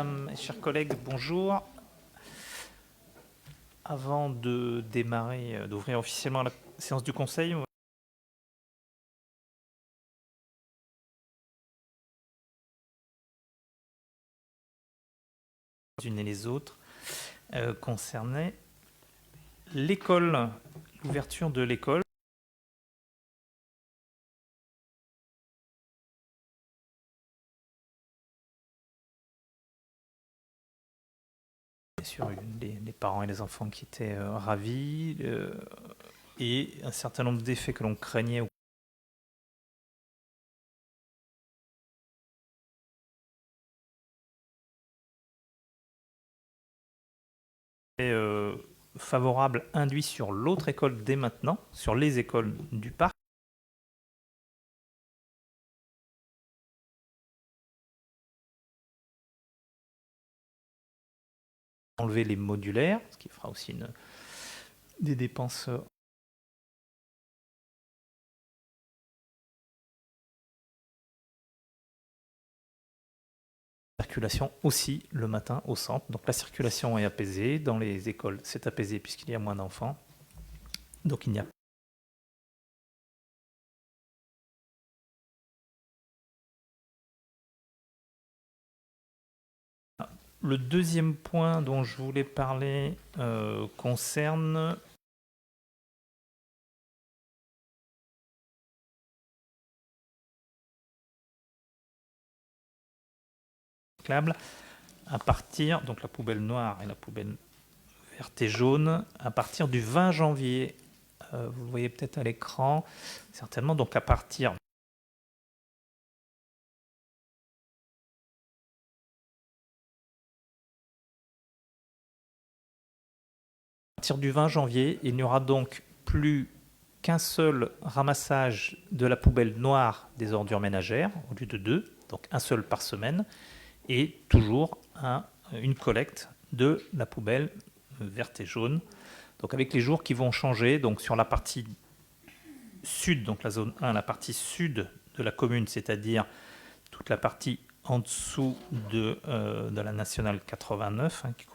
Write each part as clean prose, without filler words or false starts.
Mes chers collègues, bonjour. Avant de démarrer, d'ouvrir officiellement la séance du Conseil, les unes et les autres, concernait l'école, l'ouverture de l'école. Bien sûr, les parents et les enfants qui étaient ravis, et un certain nombre d'effets que l'on craignait. Favorable induit sur l'autre école dès maintenant, sur les écoles du parc. Enlever les modulaires, ce qui fera aussi des dépenses. Circulation aussi le matin au centre. Donc la circulation est apaisée. Dans les écoles, c'est apaisé puisqu'il y a moins d'enfants. Donc il n'y a pas. Le deuxième point dont je voulais parler concerne à partir, donc la poubelle noire et la poubelle verte et jaune, à partir du 20 janvier. Vous le voyez peut-être à l'écran, certainement. Donc à partir du 20 janvier, il n'y aura donc plus qu'un seul ramassage de la poubelle noire des ordures ménagères, au lieu de deux, donc un seul par semaine, et toujours une collecte de la poubelle verte et jaune. Donc avec les jours qui vont changer, donc sur la partie sud, donc la zone 1, la partie sud de la commune, c'est-à-dire toute la partie en dessous de la nationale 89, qui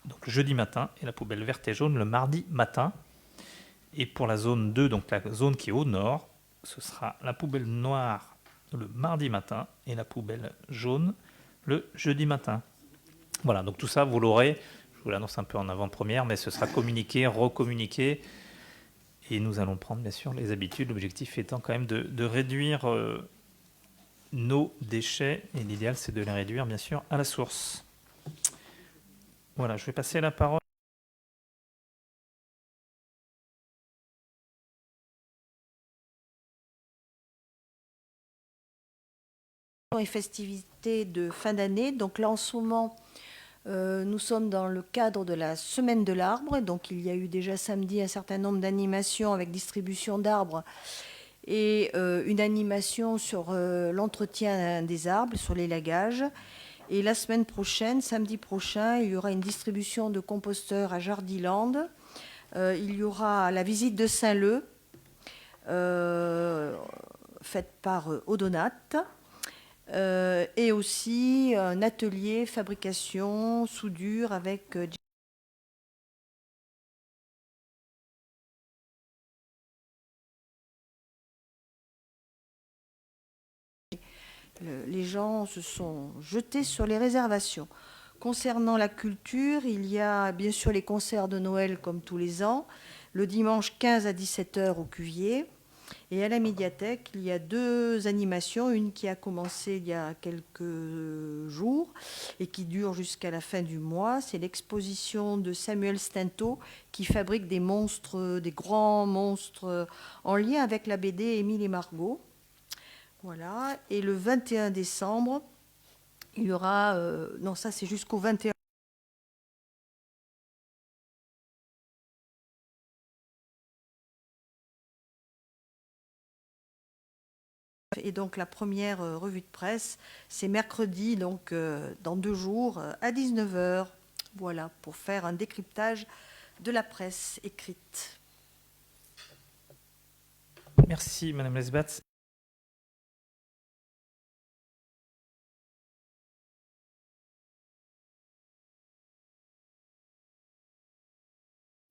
donc le jeudi matin, et la poubelle verte et jaune le mardi matin. Et pour la zone 2, donc la zone qui est au nord, ce sera la poubelle noire le mardi matin et la poubelle jaune le jeudi matin. Voilà, donc tout ça, vous l'aurez, je vous l'annonce un peu en avant-première, mais ce sera communiqué, recommuniqué, et nous allons prendre bien sûr les habitudes, l'objectif étant quand même de réduire nos déchets, et l'idéal c'est de les réduire bien sûr à la source. Voilà, je vais passer la parole. Et festivités de fin d'année. Donc là, en ce moment, nous sommes dans le cadre de la Semaine de l'arbre. Donc il y a eu déjà samedi un certain nombre d'animations avec distribution d'arbres et une animation sur l'entretien des arbres, sur l'élagage. Et la semaine prochaine, samedi prochain, il y aura une distribution de composteurs à Jardiland. Il y aura la visite de Saint-Leu, faite par Odonat. Et aussi un atelier fabrication soudure avec les gens se sont jetés sur les réservations. Concernant la culture, il y a bien sûr les concerts de Noël comme tous les ans, le dimanche 15 à 17h au Cuvier. Et à la médiathèque, il y a deux animations, une qui a commencé il y a quelques jours et qui dure jusqu'à la fin du mois. C'est l'exposition de Samuel Stinto qui fabrique des monstres, des grands monstres en lien avec la BD Émile et Margot. Voilà. Et le 21 décembre, il y aura... non, ça c'est jusqu'au 21. Et donc la première revue de presse, c'est mercredi, donc dans 2 jours, à 19h. Voilà, pour faire un décryptage de la presse écrite. Merci, Madame Lesbatz.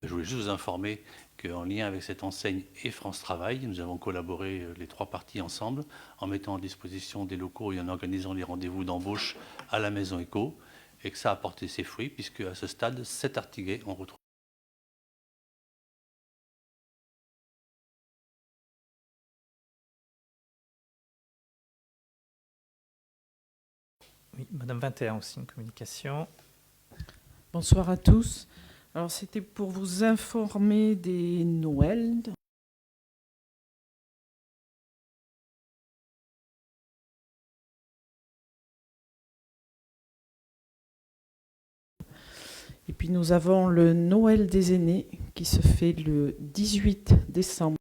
Je voulais juste vous informer qu'en lien avec cette enseigne et France Travail, nous avons collaboré les trois parties ensemble en mettant à disposition des locaux et en organisant les rendez-vous d'embauche à la Maison Éco, et que ça a porté ses fruits, puisque à ce stade, 7 Artiguais ont retrouvé. Oui, Madame Vinter aussi, une communication. Bonsoir à tous. Alors, c'était pour vous informer des Noëls. Et puis, nous avons le Noël des aînés qui se fait le 18 décembre.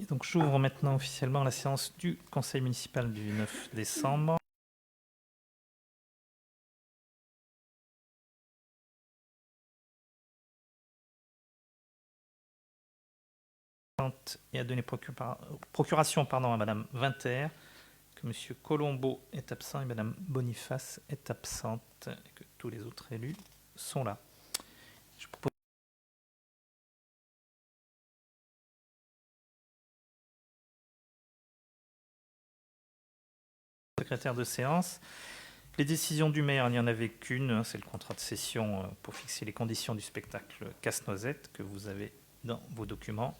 Et donc, j'ouvre maintenant officiellement la séance du Conseil municipal du 9 décembre. Et à donner procuration à Madame Vinter, que Monsieur Colombo est absent et Madame Boniface est absente, et que tous les autres élus sont là. Je propose secrétaire de séance. Les décisions du maire, il n'y en avait qu'une, c'est le contrat de cession pour fixer les conditions du spectacle Casse-Noisette que vous avez dans vos documents.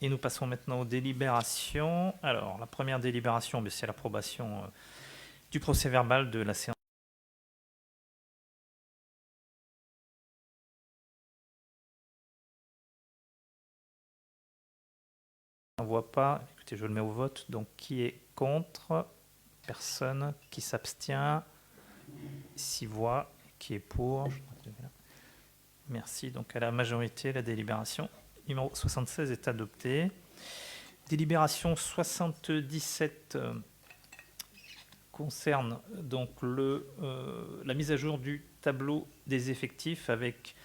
Et nous passons maintenant aux délibérations. Alors, la première délibération, c'est l'approbation du procès-verbal de la séance. On ne voit pas. Écoutez, je le mets au vote. Donc, qui est contre? Personne. Qui s'abstient? 6 voix. Qui est pour? Merci. Donc, à la majorité, la délibération numéro 76 est adoptée. Délibération 77 concerne donc la mise à jour du tableau des effectifs avec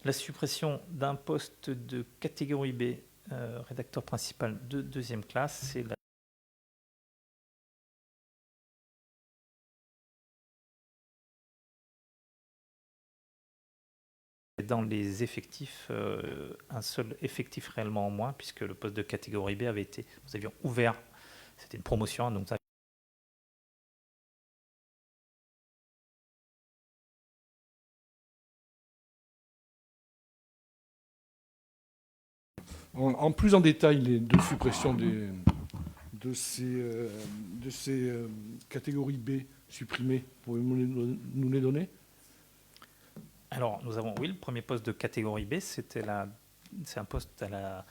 la suppression d'un poste de catégorie B, rédacteur principal de deuxième classe. C'est dans les effectifs, un seul effectif réellement en moins, puisque le poste de catégorie B nous avions ouvert, c'était une promotion, donc En plus en détail les deux suppressions de ces catégories B supprimées, pouvez-vous nous les donner? Alors, nous avons, oui, le premier poste de catégorie B, c'est un poste à la...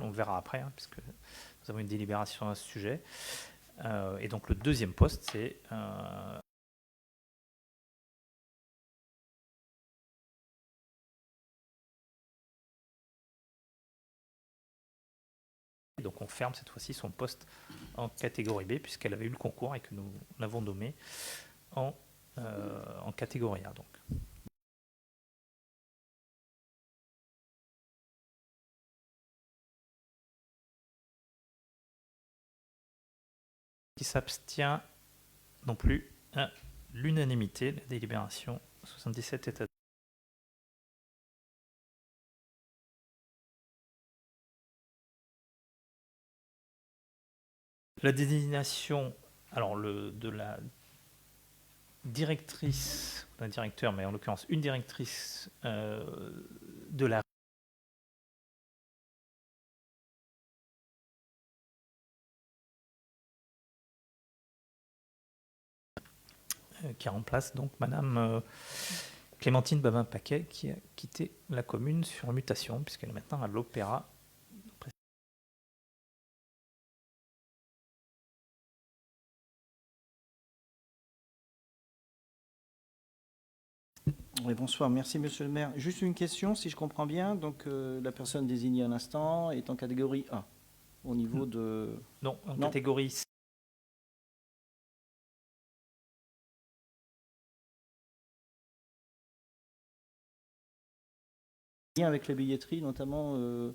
On verra après, hein, puisque nous avons une délibération à ce sujet. Et donc, le deuxième poste, c'est... Donc on ferme cette fois-ci son poste en catégorie B puisqu'elle avait eu le concours et que nous l'avons nommé en catégorie A. Donc. Qui s'abstient non plus à l'unanimité. La délibération 77 est adoptée. La désignation de la directrice, d'un directeur, mais en l'occurrence une directrice de la qui remplace donc Madame Clémentine Babin-Paquet qui a quitté la commune sur mutation puisqu'elle est maintenant à l'Opéra. Oui, bonsoir, merci Monsieur le maire. Juste une question, si je comprends bien, donc la personne désignée à l'instant est en catégorie A. au niveau de... Non, en Non. catégorie C. Lien avec la billetterie, notamment, vous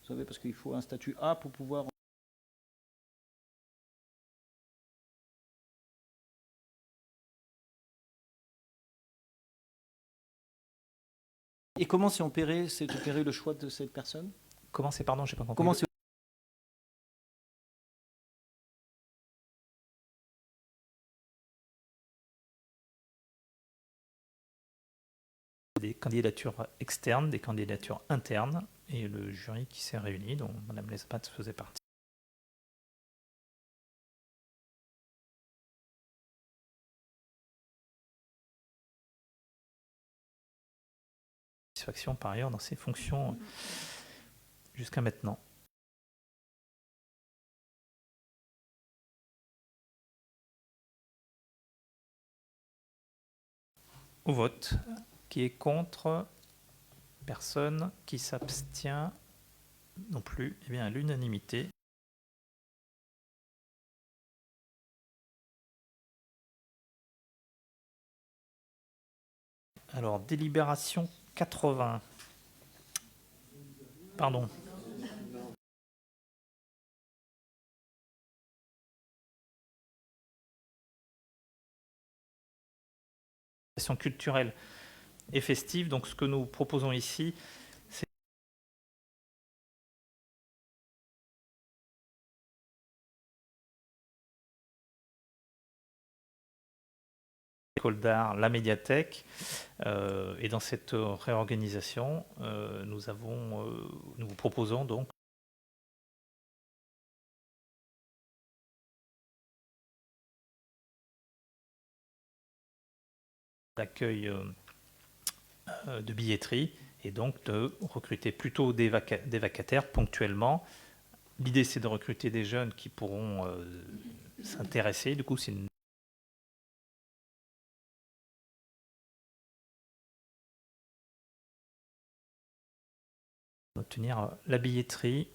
savez, parce qu'il faut un statut A pour pouvoir... Et comment c'est opéré le choix de cette personne? Comment c'est, pardon, j'ai pas compris. Comment c'est des candidatures externes, des candidatures internes, et le jury qui s'est réuni, dont Mme Lesbat faisait partie. Satisfaction par ailleurs dans ses fonctions jusqu'à maintenant. Au vote. Qui est contre? Personne. Qui s'abstient? Non plus. Eh bien, à l'unanimité. Alors, délibération 80. Pardon. Culturelle et festive. Donc, ce que nous proposons ici, c'est l'école d'art, la médiathèque. Et dans cette réorganisation, nous vous proposons donc l'accueil de billetterie et donc de recruter plutôt des vacataires ponctuellement. L'idée, c'est de recruter des jeunes qui pourront s'intéresser. Du coup, c'est une obtenir la billetterie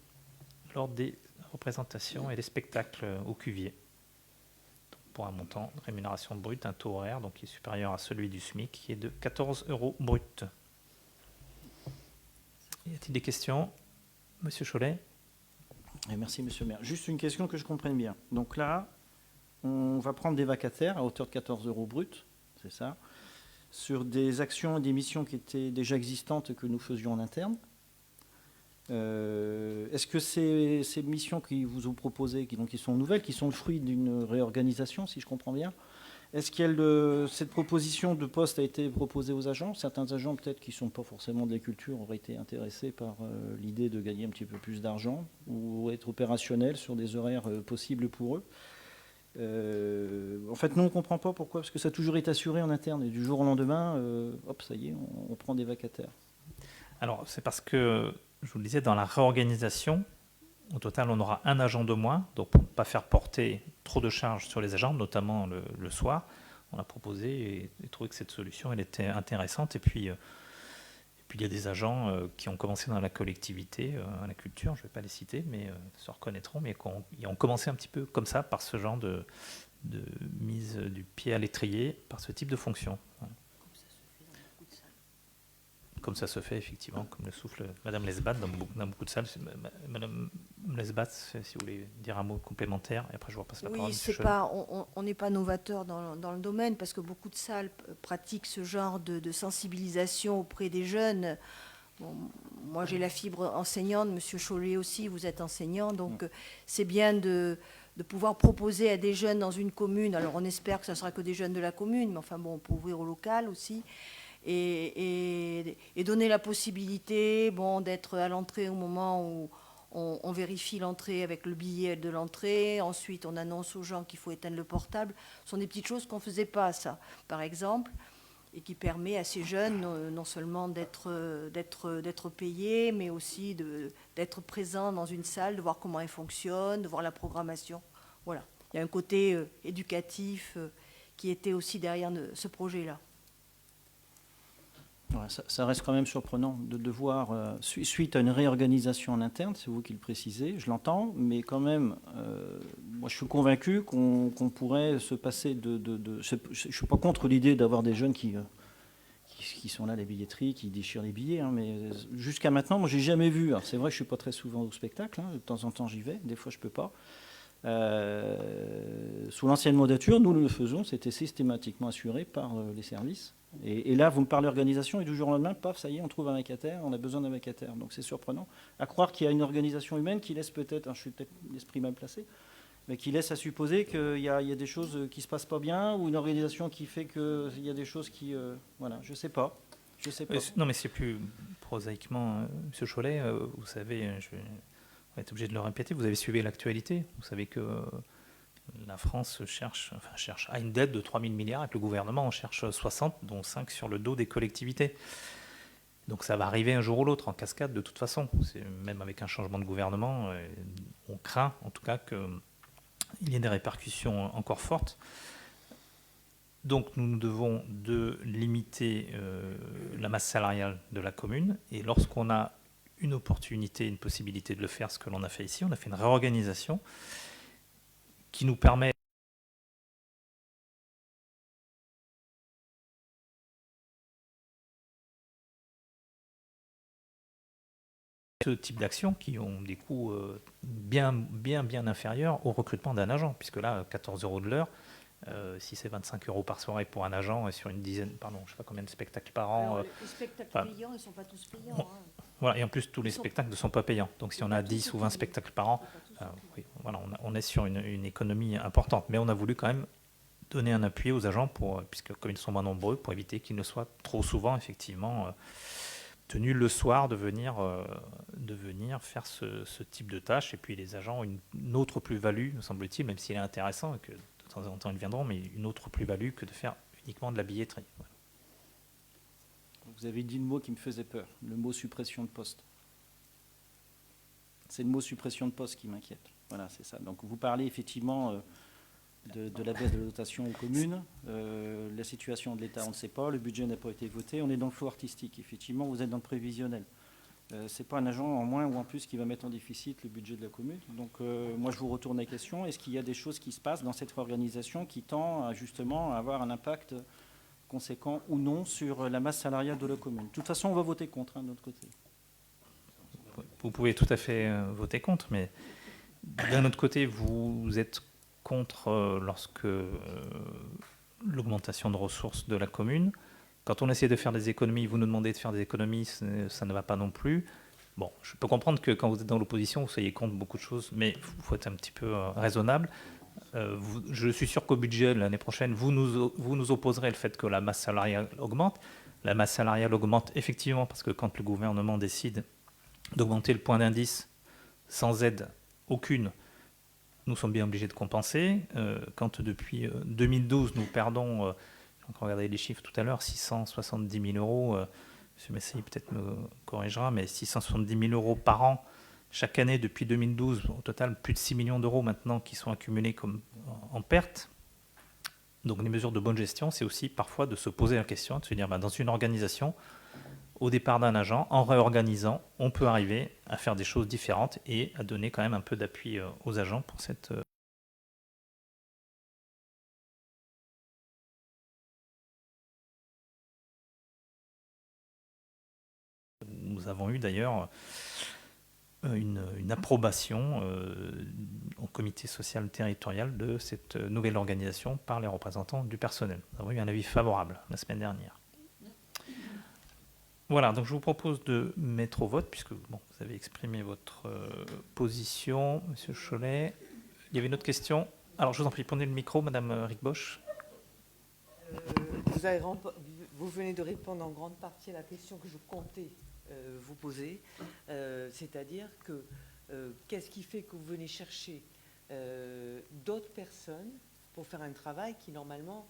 lors des représentations et des spectacles au Cuvier. Pour un montant de rémunération brute, un taux horaire donc qui est supérieur à celui du SMIC, qui est de 14 € brut. Y a-t-il des questions? Monsieur Cholet? Merci, monsieur le maire. Juste une question que je comprenne bien. Donc là, on va prendre des vacataires à hauteur de 14 € brut, c'est ça, sur des actions et des missions qui étaient déjà existantes et que nous faisions en interne. Est-ce que ces missions qui vous ont proposées, qui sont nouvelles, qui sont le fruit d'une réorganisation, si je comprends bien, est-ce que cette proposition de poste a été proposée aux agents? Certains agents, peut-être qui ne sont pas forcément de la culture, auraient été intéressés par l'idée de gagner un petit peu plus d'argent ou être opérationnels sur des horaires possibles pour eux. En fait, nous, on ne comprend pas pourquoi, parce que ça a toujours été assuré en interne. Et du jour au lendemain, hop, ça y est, on prend des vacataires. Alors, c'est parce que, je vous le disais, dans la réorganisation, au total, on aura un agent de moins. Donc, pour ne pas faire porter trop de charges sur les agents, notamment le soir, on a proposé et trouvé que cette solution, elle était intéressante. Et puis il y a des agents qui ont commencé dans la collectivité, à la culture, je ne vais pas les citer, mais se reconnaîtront, mais qui ont commencé un petit peu comme ça, par ce genre de mise du pied à l'étrier, par ce type de fonction. Comme ça se fait effectivement, comme le souffle Madame Lesbat dans beaucoup de salles. Madame Lesbat, si vous voulez dire un mot complémentaire, et après je vous repasse la parole. Oui, c'est pas, on n'est pas novateur dans le domaine, parce que beaucoup de salles pratiquent ce genre de sensibilisation auprès des jeunes. Bon, moi, j'ai la fibre enseignante, Monsieur Cholet aussi, vous êtes enseignant, donc c'est bien de pouvoir proposer à des jeunes dans une commune. Alors, on espère que ce ne sera que des jeunes de la commune, mais enfin bon, on peut ouvrir au local aussi. Et donner la possibilité d'être à l'entrée au moment où on vérifie l'entrée avec le billet de l'entrée. Ensuite, on annonce aux gens qu'il faut éteindre le portable. Ce sont des petites choses qu'on ne faisait pas, ça, par exemple, et qui permet à ces jeunes non seulement d'être payés, mais aussi d'être présents dans une salle, de voir comment elle fonctionne, de voir la programmation. Voilà. Il y a un côté éducatif qui était aussi derrière ce projet-là. Ouais, ça reste quand même surprenant de voir, suite à une réorganisation en interne, c'est vous qui le précisez, je l'entends, mais quand même, moi je suis convaincu qu'on pourrait se passer je ne suis pas contre l'idée d'avoir des jeunes qui sont là, à la billetterie, qui déchirent les billets, hein, mais jusqu'à maintenant, moi j'ai jamais vu, alors c'est vrai que je ne suis pas très souvent au spectacle, hein, de temps en temps j'y vais, des fois je ne peux pas. Sous l'ancienne mandature, nous le faisons, c'était systématiquement assuré par les services. Et là, vous me parlez d'organisation, et du jour au lendemain, paf, ça y est, on trouve un vacataire, on a besoin d'un vacataire. Donc c'est surprenant. À croire qu'il y a une organisation humaine qui laisse peut-être, je suis peut-être l'esprit mal placé, mais qui laisse à supposer qu'il y a des choses qui ne se passent pas bien, ou une organisation qui fait qu'il y a des choses qui... voilà, je ne sais pas. Je sais pas. Non, mais c'est plus prosaïquement, M. Cholet, vous savez, on va être obligé de le répéter, vous avez suivi l'actualité, vous savez que la France cherche à une dette de 3 000 milliards et que le gouvernement en cherche 60, dont 5 sur le dos des collectivités. Donc ça va arriver un jour ou l'autre en cascade de toute façon. Même avec un changement de gouvernement, on craint en tout cas qu'il y ait des répercussions encore fortes. Donc nous devons limiter la masse salariale de la commune, et lorsqu'on a une opportunité, une possibilité de le faire, ce que l'on a fait ici, on a fait une réorganisation qui nous permet ce type d'actions qui ont des coûts bien inférieurs au recrutement d'un agent, puisque là, 14 € de l'heure, si c'est 25 € par soirée pour un agent et sur une dizaine, je ne sais pas combien de spectacles par an. Alors, les spectacles payants, ils ne sont pas tous payants. Hein. Voilà, et en plus, tous les spectacles ne sont pas payants. Donc si on a 10 ou 20 spectacles par an, oui, voilà, on est sur une économie importante. Mais on a voulu quand même donner un appui aux agents, puisque comme ils sont moins nombreux, pour éviter qu'ils ne soient trop souvent, effectivement, tenus le soir de venir faire ce type de tâches. Et puis les agents ont une autre plus-value, me semble-t-il, même s'il est intéressant et que de temps en temps ils viendront, mais une autre plus-value que de faire uniquement de la billetterie. Voilà. Vous avez dit le mot qui me faisait peur, le mot suppression de poste. C'est le mot suppression de poste qui m'inquiète. Voilà, c'est ça. Donc vous parlez effectivement de la baisse de la dotation aux communes, la situation de l'État, on ne sait pas, le budget n'a pas été voté, on est dans le flou artistique. Effectivement, vous êtes dans le prévisionnel. Ce n'est pas un agent en moins ou en plus qui va mettre en déficit le budget de la commune. Donc moi, je vous retourne la question. Est-ce qu'il y a des choses qui se passent dans cette réorganisation qui tend à, justement, à avoir un impact conséquent ou non sur la masse salariale de la commune? De toute façon, on va voter contre, de notre côté. Vous pouvez tout à fait voter contre, mais d'un autre côté, vous êtes contre lorsque l'augmentation de ressources de la commune. Quand on essaie de faire des économies, vous nous demandez de faire des économies, ça ne va pas non plus. Bon, je peux comprendre que quand vous êtes dans l'opposition, vous soyez contre beaucoup de choses, mais il faut être un petit peu raisonnable. Je suis sûr qu'au budget l'année prochaine, vous nous opposerez le fait que la masse salariale augmente. La masse salariale augmente effectivement parce que quand le gouvernement décide d'augmenter le point d'indice sans aide aucune, nous sommes bien obligés de compenser. Quand depuis 2012, nous perdons, j'ai regardé les chiffres tout à l'heure, 670 000 €, M. Messey peut-être me corrigera, mais 670 000 € par an chaque année depuis 2012, au total plus de 6 millions d'euros maintenant qui sont accumulés comme en perte. Donc les mesures de bonne gestion, c'est aussi parfois de se poser la question, de se dire dans une organisation, au départ d'un agent, en réorganisant, on peut arriver à faire des choses différentes et à donner quand même un peu d'appui aux agents pour cette... Nous avons eu d'ailleurs une approbation au comité social territorial de cette nouvelle organisation par les représentants du personnel. Nous avons eu un avis favorable la semaine dernière. Voilà, donc je vous propose de mettre au vote, puisque vous avez exprimé votre position, M. Cholet. Il y avait une autre question. Alors, je vous en prie, prenez le micro, Mme Rick-Bosch. Vous venez de répondre en grande partie à la question que je comptais vous poser, c'est-à-dire que qu'est-ce qui fait que vous venez chercher d'autres personnes pour faire un travail qui normalement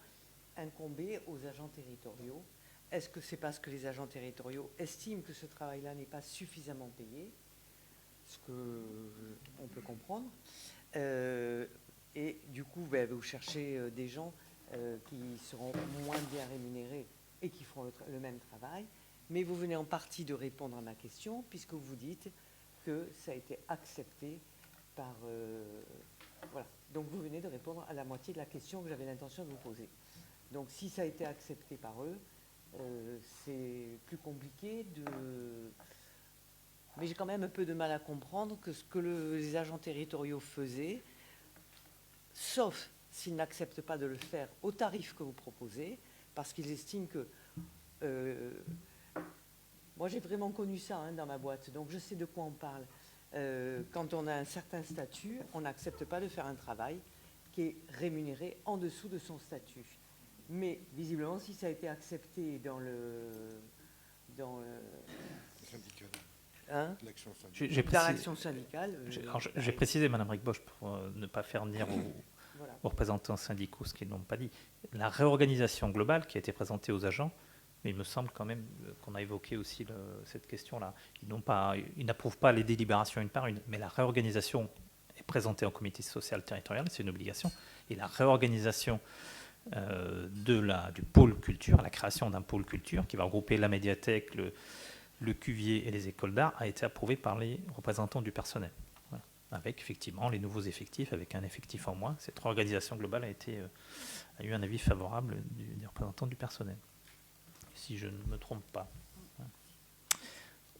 incombait aux agents territoriaux? Est-ce que c'est parce que les agents territoriaux estiment que ce travail-là n'est pas suffisamment payé, ce qu'on peut comprendre, et du coup vous cherchez des gens qui seront moins bien rémunérés et qui feront le même travail? Mais vous venez en partie de répondre à ma question, puisque vous dites que ça a été accepté par... voilà. Donc vous venez de répondre à la moitié de la question que j'avais l'intention de vous poser. Donc si ça a été accepté par eux, c'est plus compliqué de... Mais j'ai quand même un peu de mal à comprendre que ce que les agents territoriaux faisaient, sauf s'ils n'acceptent pas de le faire au tarif que vous proposez, parce qu'ils estiment que... moi, j'ai vraiment connu ça dans ma boîte, donc je sais de quoi on parle. Quand on a un certain statut, on n'accepte pas de faire un travail qui est rémunéré en dessous de son statut. Mais visiblement, si ça a été accepté dans Syndical. Hein, L'action syndicale. dans l'action syndicale. J'ai précisé, Madame Bricbosch, pour ne pas faire venir Voilà. aux représentants syndicaux ce qu'ils n'ont pas dit. La réorganisation globale qui a été présentée aux agents, mais il me semble quand même qu'on a évoqué aussi cette question-là. Ils n'approuvent pas les délibérations une par une, mais la réorganisation est présentée en comité social territorial, c'est une obligation, et la réorganisation du pôle culture, la création d'un pôle culture qui va regrouper la médiathèque, le cuvier et les écoles d'art a été approuvée par les représentants du personnel. Voilà. Avec effectivement les nouveaux effectifs, avec un effectif en moins. Cette réorganisation globale a eu un avis favorable des représentants du personnel, si je ne me trompe pas.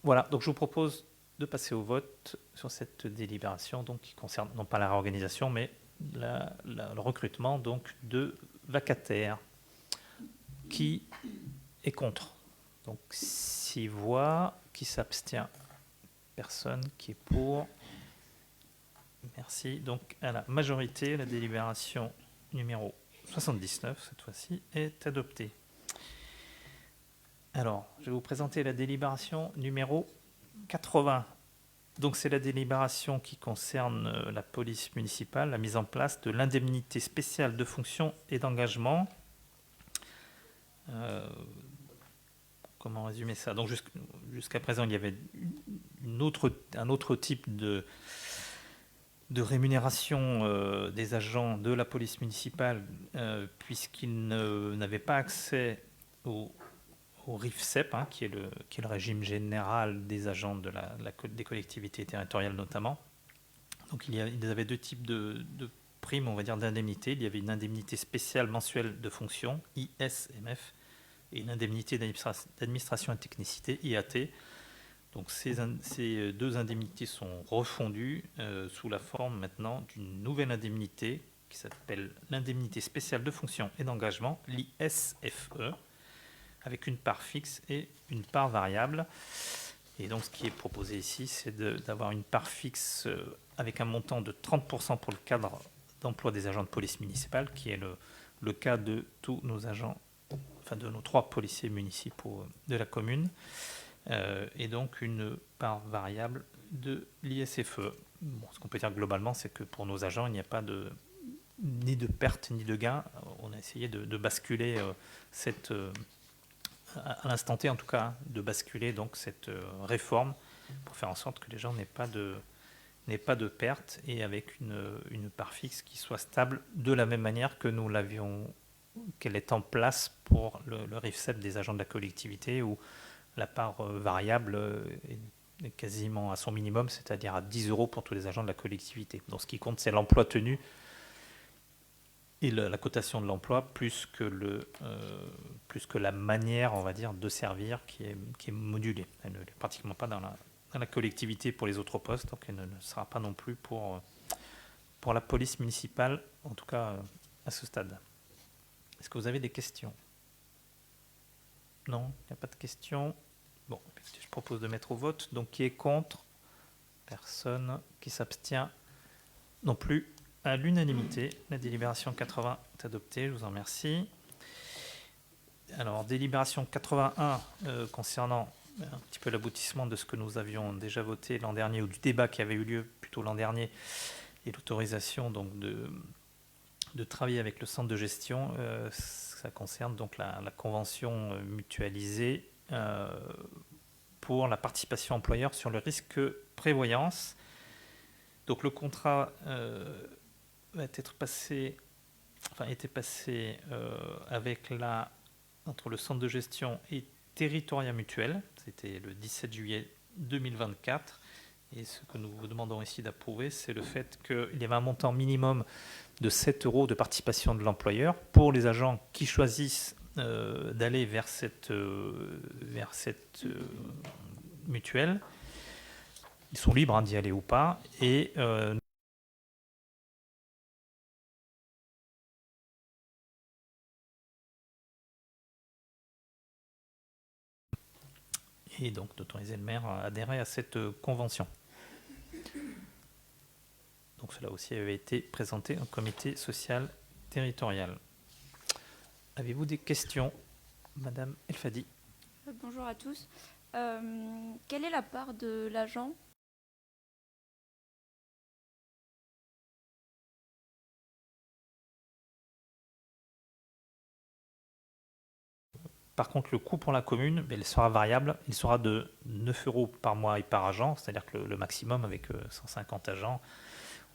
Voilà, donc je vous propose de passer au vote sur cette délibération donc, qui concerne non pas la réorganisation, mais le recrutement donc, de vacataires. Qui est contre? Donc 6 voix. Qui s'abstient? Personne. Qui est pour? Merci. Donc à la majorité, la délibération numéro 79, cette fois-ci, est adoptée. Alors, je vais vous présenter la délibération numéro 80. Donc c'est la délibération qui concerne la police municipale, la mise en place de l'indemnité spéciale de fonction et d'engagement. Comment résumer ça? Donc jusqu'à présent, il y avait un autre type de rémunération des agents de la police municipale puisqu'ils n'avaient pas accès au RIFSEP, qui est le régime général des agents des collectivités territoriales notamment. Donc ils avaient 2 types de primes, on va dire, d'indemnités. Il y avait une indemnité spéciale mensuelle de fonction, ISMF, et une indemnité d'administration et technicité, IAT. Donc ces 2 indemnités sont refondues sous la forme maintenant d'une nouvelle indemnité qui s'appelle l'indemnité spéciale de fonction et d'engagement, l'ISFE, avec une part fixe et une part variable. Et donc ce qui est proposé ici, c'est d'avoir une part fixe avec un montant de 30% pour le cadre d'emploi des agents de police municipale, qui est le cas de tous nos agents, enfin de nos 3 policiers municipaux de la commune, et donc une part variable de l'ISFE. Bon, ce qu'on peut dire globalement, c'est que pour nos agents, il n'y a pas ni de perte ni de gain. On a essayé de basculer à l'instant T en tout cas, de basculer donc cette réforme pour faire en sorte que les gens n'aient pas de perte et avec une part fixe qui soit stable de la même manière que nous qu'elle est en place pour le RIFSEP des agents de la collectivité où la part variable est quasiment à son minimum, c'est-à-dire à 10 € pour tous les agents de la collectivité. Donc ce qui compte, c'est l'emploi tenu et la cotation de l'emploi plus que la manière, on va dire, de servir qui est modulée. Elle ne l'est pratiquement pas dans la collectivité pour les autres postes, donc elle ne le sera pas non plus pour la police municipale, en tout cas à ce stade. Est-ce que vous avez des questions? Non, il n'y a pas de questions. Bon, je propose de mettre au vote. Donc qui est contre? Personne. Qui s'abstient? Non plus. À l'unanimité, la délibération 80 est adoptée, je vous en remercie. Alors, délibération 81 concernant un petit peu l'aboutissement de ce que nous avions déjà voté l'an dernier, ou du débat qui avait eu lieu plutôt l'an dernier, et l'autorisation donc de travailler avec le centre de gestion. Ça concerne donc la convention mutualisée pour la participation employeur sur le risque prévoyance. Donc le contrat était passé avec entre le centre de gestion et Territoria Mutuelle. C'était le 17 juillet 2024. Et ce que nous vous demandons ici d'approuver, c'est le fait qu'il y avait un montant minimum de 7 euros de participation de l'employeur pour les agents qui choisissent d'aller vers cette mutuelle. Ils sont libres d'y aller ou pas. Et donc d'autoriser le maire à adhérer à cette convention. Donc cela aussi avait été présenté au comité social territorial. Avez-vous des questions, Madame Elfadi? Bonjour à tous. Quelle est la part de l'agent ? Par contre, le coût pour la commune, il sera variable. Il sera de 9 euros par mois et par agent, c'est-à-dire que le maximum avec 150 agents,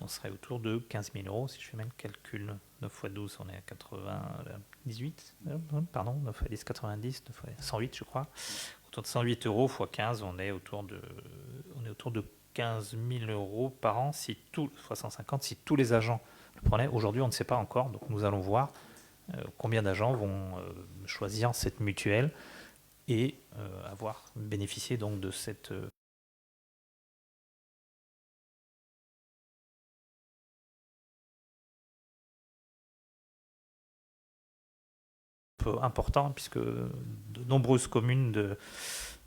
on serait autour de 15 000 euros. Si je fais même le calcul, 9 x 12, on est à 98. Pardon, 9 x 10, 90, 9 x 108, je crois. Autour de 108 euros x 15, on est autour de 15 000 euros par an, si fois 150, si tous les agents le prenaient. Aujourd'hui, on ne sait pas encore, donc nous allons voir combien d'agents vont choisir cette mutuelle et avoir bénéficié donc de cette peu important, puisque de nombreuses communes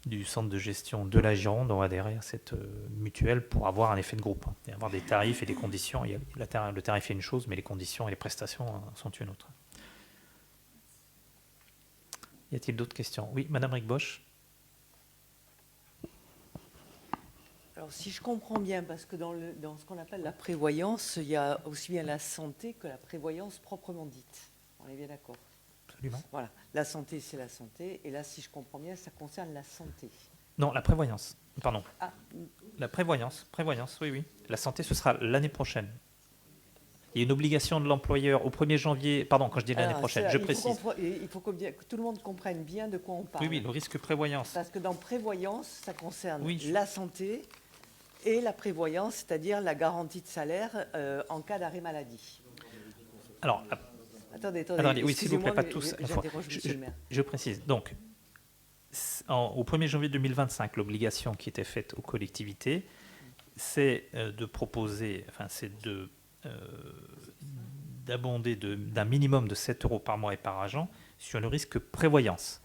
du centre de gestion de la Gironde ont adhéré à cette mutuelle pour avoir un effet de groupe et avoir des tarifs et des conditions. Le tarif est une chose, mais les conditions et les prestations sont une autre. Y a-t-il d'autres questions? Oui, Madame Rigbosch. Alors, si je comprends bien, parce que dans ce qu'on appelle la prévoyance, il y a aussi bien la santé que la prévoyance proprement dite. On est bien d'accord? Absolument. Voilà, la santé, c'est la santé. Et là, si je comprends bien, ça concerne la santé. Non, la prévoyance. Pardon. Ah, La prévoyance, oui. La santé, ce sera l'année prochaine. Il y a une obligation de l'employeur au 1er janvier, pardon, quand je dis l'année prochaine, je précise. Il faut que tout le monde comprenne bien de quoi on parle. Oui, le risque prévoyance. Parce que dans prévoyance, ça concerne Oui, la santé et la prévoyance, c'est-à-dire la garantie de salaire en cas d'arrêt maladie. Alors, attendez, oui, s'il vous plaît, pas tous. J'interroge monsieur le maire. Je précise. Donc, au 1er janvier 2025, l'obligation qui était faite aux collectivités, c'est de proposer, d'abonder d'un minimum de 7 euros par mois et par agent sur le risque prévoyance.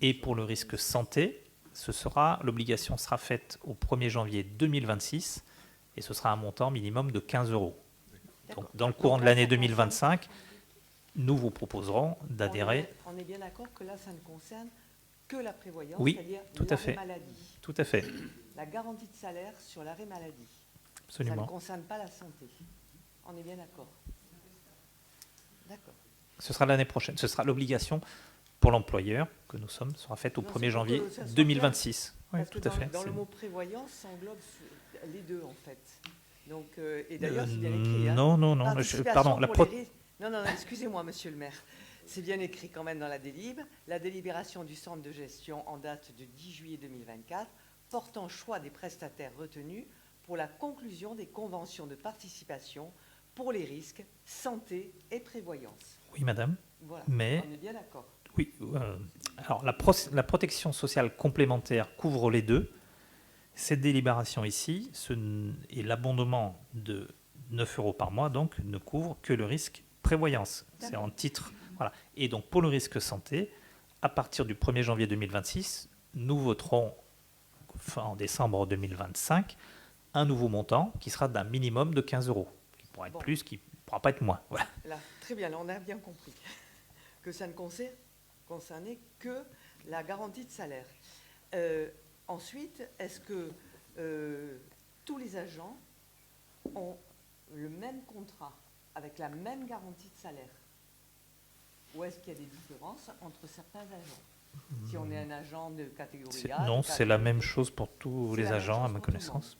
Et pour le risque santé, l'obligation sera faite au 1er janvier 2026 et ce sera un montant minimum de 15 euros. Donc, dans le courant de l'année 2025, nous vous proposerons d'adhérer. On est bien d'accord que là, ça ne concerne que la prévoyance, oui, c'est-à-dire tout à fait. maladie. Tout à fait. La garantie de salaire sur l'arrêt maladie. Absolument. Ça ne concerne pas la santé. On est bien d'accord. D'accord. Ce sera l'année prochaine. Ce sera l'obligation pour l'employeur que nous sommes sera faite au 1er janvier 2026. Oui, tout à fait. Dans le mot prévoyance, ça englobe les deux en fait. Donc, et d'ailleurs, c'est bien écrit. Non. Pardon. Non, excusez-moi, monsieur le maire. C'est bien écrit quand même dans la délib. La délibération du centre de gestion en date du 10 juillet 2024 portant choix des prestataires retenus pour la conclusion des conventions de participation pour les risques santé et prévoyance. Oui, madame. Voilà, mais on est bien d'accord. Oui. Alors, la protection sociale complémentaire couvre les deux. Cette délibération ici et l'abondement de 9 euros par mois donc ne couvre que le risque prévoyance. C'est en titre. Voilà. Et donc, pour le risque santé, à partir du 1er janvier 2026, nous voterons en décembre 2025 un nouveau montant qui sera d'un minimum de 15 euros. Qui pourra être plus, qui ne pourra pas être moins. Voilà. Là, très bien, là, on a bien compris que ça ne concernait que la garantie de salaire. Ensuite, est-ce que tous les agents ont le même contrat avec la même garantie de salaire? Ou est-ce qu'il y a des différences entre certains agents? Si on est un agent de catégorie A... Non, c'est la même chose pour tous les agents, à ma connaissance.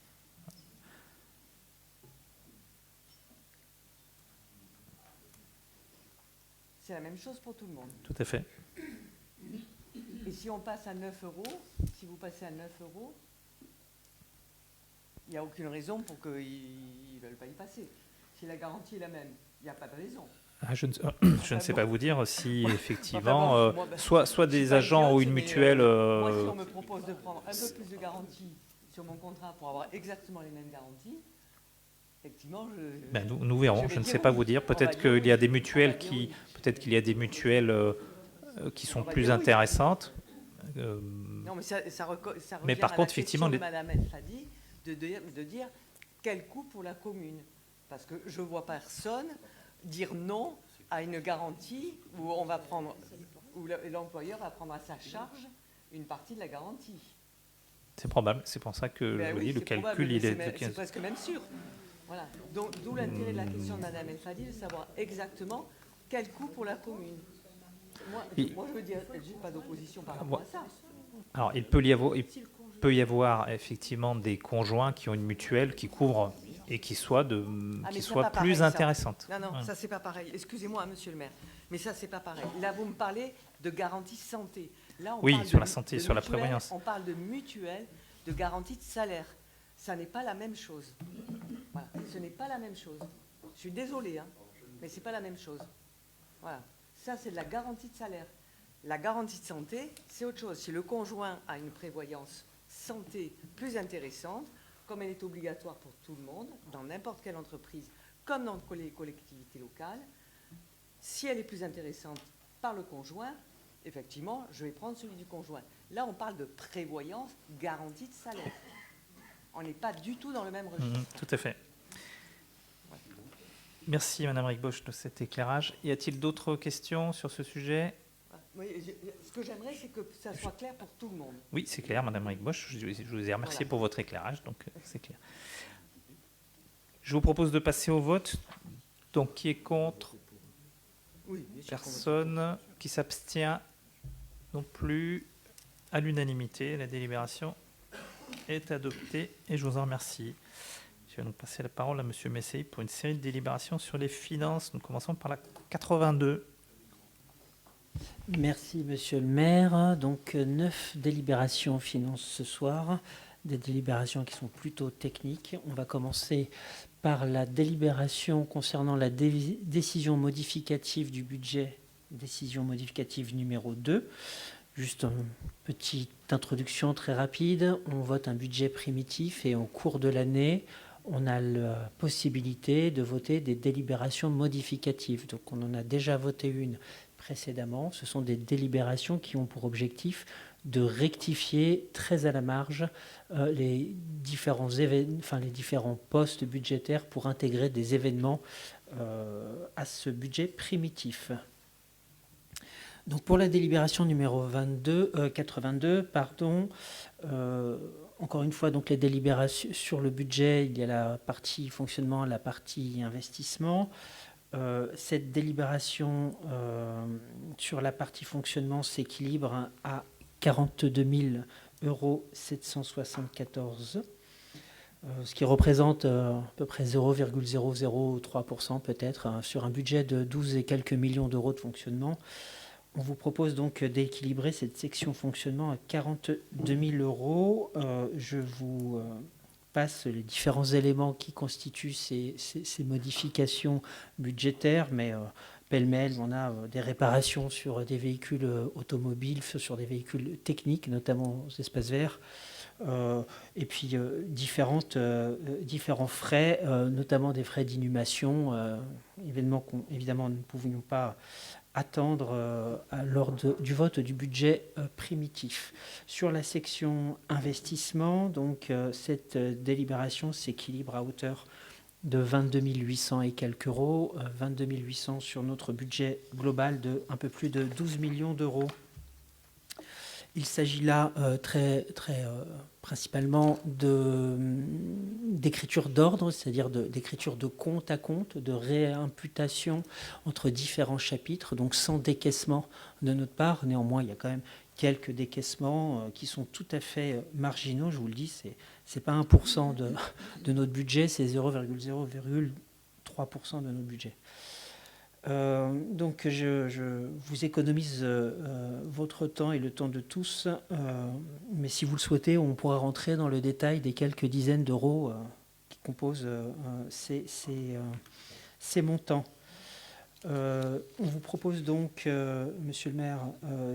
C'est la même chose pour tout le monde. Tout à fait. Et si on passe à 9 euros, si vous passez à 9 euros, il n'y a aucune raison pour qu'ils ne veulent pas y passer. Si la garantie est la même, il n'y a pas de raison. Je ne sais pas vous dire si effectivement, Enfin, bon, moi, soit je suis des pas agents ou idiote, une mais, mutuelle. moi, si on me propose de prendre un peu plus de garantie sur mon contrat pour avoir exactement les mêmes garanties, effectivement, nous verrons. Je ne sais pas vous dire. Peut-être qu'il y a des mutuelles qui sont plus intéressantes. Non, mais ça revient Mais par à contre, la effectivement, question de Madame El Fadi de dire quel coût pour la commune. Parce que je ne vois personne dire non à une garantie où on va prendre, où l'employeur va prendre à sa charge une partie de la garantie. C'est probable. C'est pour ça que Ben je vous oui, dis le c'est calcul, probable, il est de c'est 15. presque même sûr. Voilà. Donc, d'où l'intérêt de la question de Madame El Fadi de savoir exactement quel coût pour la commune. Moi, je veux dire, je n'ai pas d'opposition par rapport à ça. Alors, il peut y avoir effectivement des conjoints qui ont une mutuelle qui couvre et qui soit plus intéressante. Non, ça c'est pas pareil. Excusez-moi, monsieur le maire, mais ça c'est pas pareil. Là, vous me parlez de garantie santé. Là, on parle sur la santé, sur la mutuelle, prévoyance. On parle de mutuelle, de garantie de salaire. Ça n'est pas la même chose. Voilà. Ce n'est pas la même chose. Je suis désolée, mais c'est pas la même chose. Voilà. Ça, c'est de la garantie de salaire. La garantie de santé, c'est autre chose. Si le conjoint a une prévoyance santé plus intéressante, comme elle est obligatoire pour tout le monde, dans n'importe quelle entreprise, comme dans les collectivités locales, si elle est plus intéressante par le conjoint, effectivement, je vais prendre celui du conjoint. Là, on parle de prévoyance garantie de salaire. On n'est pas du tout dans le même registre. Tout à fait. Merci Madame Rigbosch de cet éclairage. Y a-t-il d'autres questions sur ce sujet ? Oui, ce que j'aimerais, c'est que ça soit clair pour tout le monde. Oui, c'est clair, Madame Rigbosch. Je vous ai remercié pour votre éclairage, donc c'est clair. Je vous propose de passer au vote. Donc, qui est contre ? Oui, Personne. Qui s'abstient ? Non plus. À l'unanimité, la délibération est adoptée et je vous en remercie. Je vais donc passer la parole à Monsieur Messey pour une série de délibérations sur les finances. Nous commençons par la 82. Merci, Monsieur le maire. Donc, 9 délibérations finances ce soir, des délibérations qui sont plutôt techniques. On va commencer par la délibération concernant la décision modificative du budget, décision modificative numéro 2. Juste une petite introduction très rapide. On vote un budget primitif et au cours de l'année, on a la possibilité de voter des délibérations modificatives. Donc, on en a déjà voté une précédemment. Ce sont des délibérations qui ont pour objectif de rectifier très à la marge les différents postes budgétaires pour intégrer des événements à ce budget primitif. Donc pour la délibération numéro 82, encore une fois, donc les délibérations sur le budget, il y a la partie fonctionnement, la partie investissement. Cette délibération sur la partie fonctionnement s'équilibre à 42 774 €, ce qui représente à peu près 0,003% peut-être, sur un budget de 12 et quelques millions d'euros de fonctionnement. On vous propose donc d'équilibrer cette section fonctionnement à 42 000 €. Je vous passe les différents éléments qui constituent ces modifications budgétaires, mais pêle-mêle, on a des réparations sur des véhicules automobiles, sur des véhicules techniques, notamment aux espaces verts, et puis différents frais, notamment des frais d'inhumation, événements qu'évidemment nous ne pouvions pas attendre lors du vote du budget primitif. Sur la section investissement, donc cette délibération s'équilibre à hauteur de 22 800 et quelques euros, 22 800 sur notre budget global de un peu plus de 12 millions d'euros. Il s'agit là principalement d'écriture d'ordre, c'est-à-dire d'écriture de compte à compte, de réimputation entre différents chapitres, donc sans décaissement de notre part. Néanmoins, il y a quand même quelques décaissements qui sont tout à fait marginaux, je vous le dis, c'est pas 1% de notre budget, c'est 0,03% de notre budget. Donc je vous économise votre temps et le temps de tous, mais si vous le souhaitez, on pourra rentrer dans le détail des quelques dizaines d'euros qui composent ces montants. On vous propose donc, Monsieur le maire,